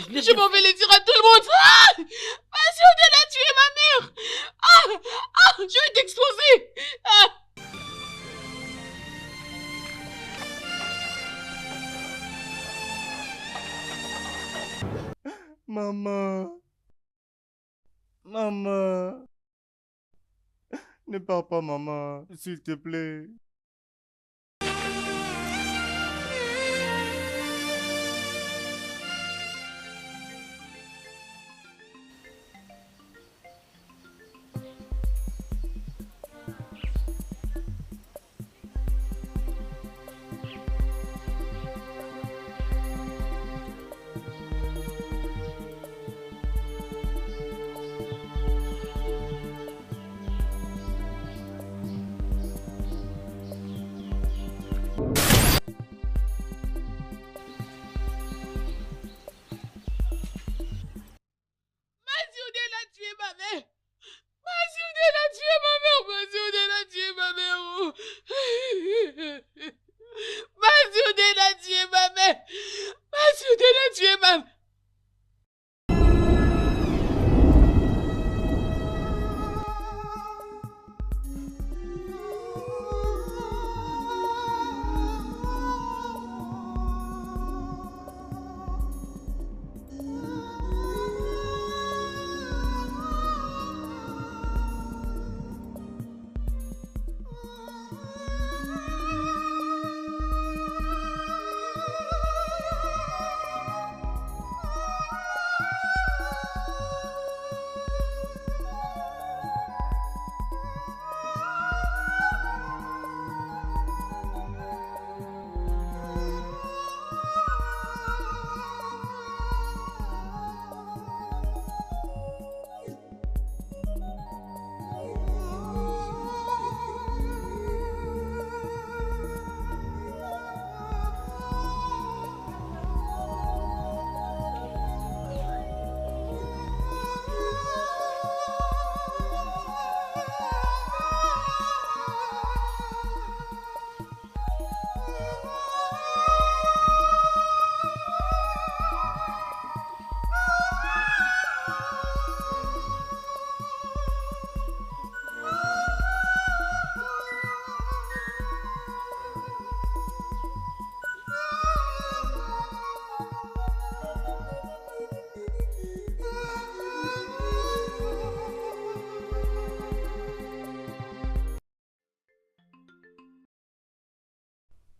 Mais Je m'en vais le dire à tout le monde! Ah! Masoudena a tué ma mère! Ah! Ah! Je vais t'exposer! Ah! Maman. Maman. Ne pars pas, maman, s'il te plaît. Masoudena a tué ma mère! Masoudena a tué ma mère! Masoudena a tué ma mère! Oh. Masoudena a tué ma mère! Masoudena a tué ma mère!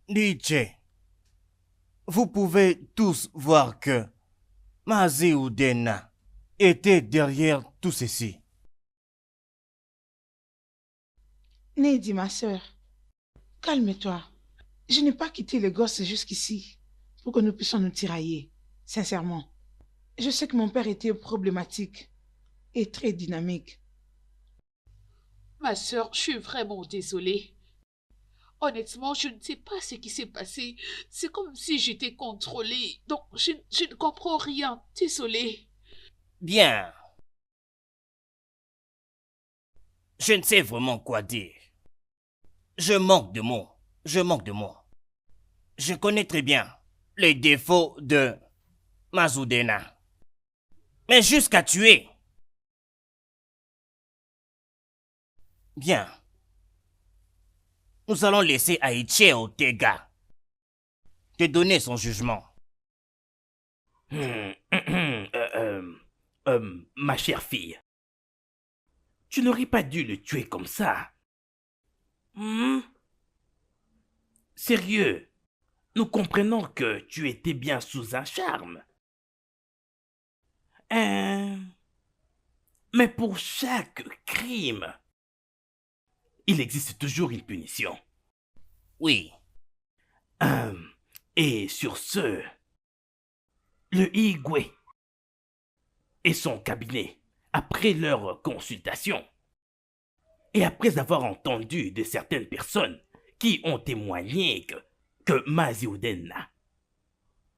DJ, vous pouvez tous voir que Masoudena était derrière tout ceci. Nedi, ma sœur, calme-toi. Je n'ai pas quitté les gosses jusqu'ici pour que nous puissions nous tirailler, sincèrement. Je sais que mon père était problématique et très dynamique. Ma sœur, je suis vraiment désolée. Honnêtement, je ne sais pas ce qui s'est passé. C'est comme si j'étais contrôlée. Donc, je ne comprends rien. Désolée. Bien. Je ne sais vraiment quoi dire. Je manque de mots. Je manque de mots. Je connais très bien les défauts de Masoudena. Mais jusqu'à tuer. Bien. Nous allons laisser Aiche Otega te donner son jugement. Ma chère fille, tu n'aurais pas dû le tuer comme ça. Sérieux, nous comprenons que tu étais bien sous un charme. Mais pour chaque crime, il existe toujours une punition. Oui. Et sur ce, le Igwe et son cabinet, après leur consultation, et après avoir entendu de certaines personnes qui ont témoigné que Masoudena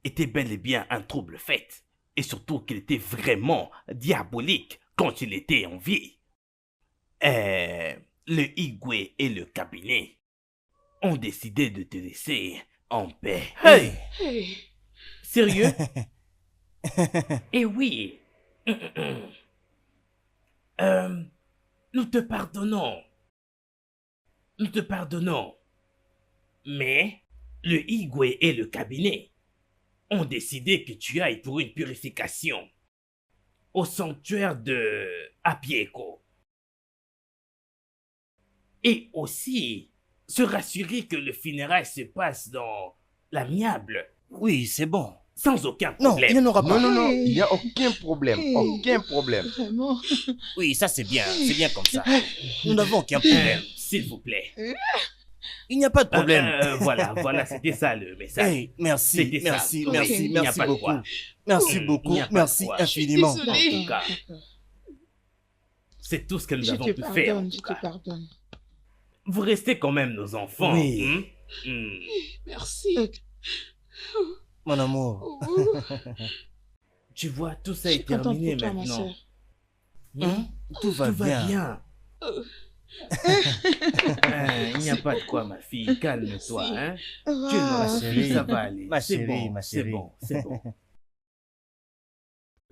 était bel et bien un trouble fait, et surtout qu'il était vraiment diabolique quand il était en vie, le Igwe et le cabinet ont décidé de te laisser en paix. Hey! Hey, Sérieux? Eh oui. Nous te pardonnons. Nous te pardonnons. Mais le Igwe et le cabinet ont décidé que tu ailles pour une purification au sanctuaire de Apieko. Et aussi se rassurer que le funérail se passe dans l'amiable, Oui, c'est bon. sans aucun Non, problème. il n'y en aura pas. Non, il n'y a aucun problème. Hey. Aucun problème. Vraiment. Oui, ça c'est bien comme ça. Nous n'avons aucun problème. S'il vous plaît. Il n'y a pas de problème. Voilà, c'était ça le message. Hey, merci, C'était ça. merci, Ok. merci, Il n'y a merci pas de beaucoup. quoi. Merci Il beaucoup, n'y a pas de merci quoi. infiniment. désolée. En tout cas, D'accord. c'est tout ce que nous Je avons te pu faire. En pardonne, tout je te cas. pardonne. Vous restez quand même nos enfants. Oui. merci. Mon amour. Oh, Tu vois, tout ça Je suis est contente terminé pour toi, ma maintenant. sœur. Tout va bien. Il n'y a pas de quoi, ma fille. Calme-toi. Hein? Tu ne Ah, rassures, chérie. ça va aller. Ma C'est chérie, bon, ma c'est chérie. bon, c'est bon.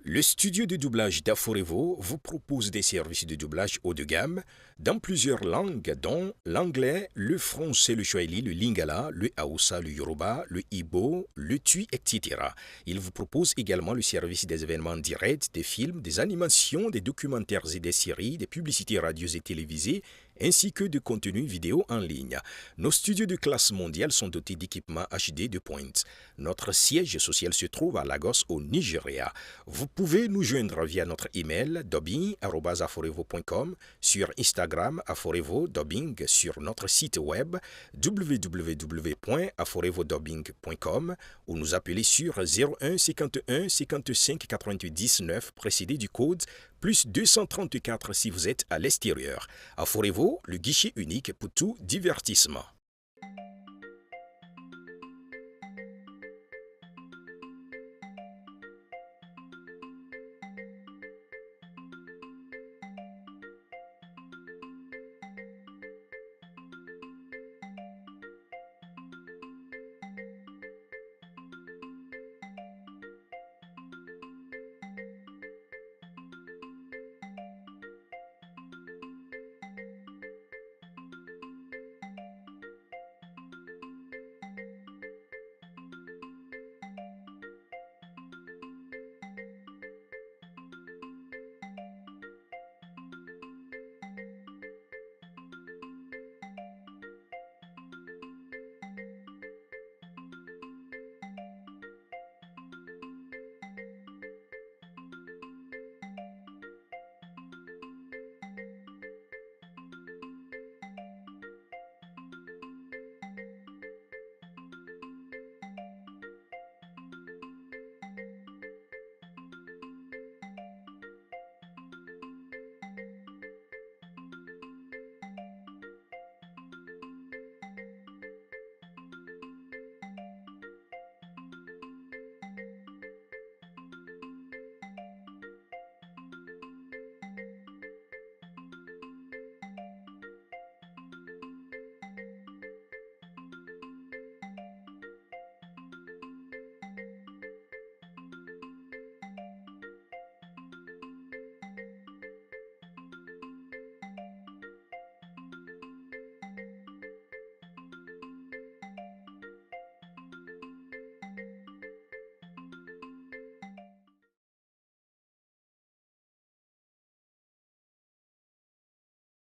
Le studio de doublage d'Aforevo vous propose des services de doublage haut de gamme dans plusieurs langues, dont l'anglais, le français, le swahili, le lingala, le haoussa, le yoruba, le ibo, le tui, etc. Il vous propose également le service des événements directs, des films, des animations, des documentaires et des séries, des publicités radios et télévisées, ainsi que de contenus vidéo en ligne. Nos studios de classe mondiale sont dotés d'équipements HD de pointe. Notre siège social se trouve à Lagos, au Nigeria. Vous pouvez nous joindre via notre email dubbing@aforevo.com, sur Instagram Aforevo Dubbing, sur notre site web www.aforevodubbing.com ou nous appeler sur 01 51 55 88 19 précédé du code plus 234 si vous êtes à l'extérieur. Aforevo, le guichet unique pour tout divertissement.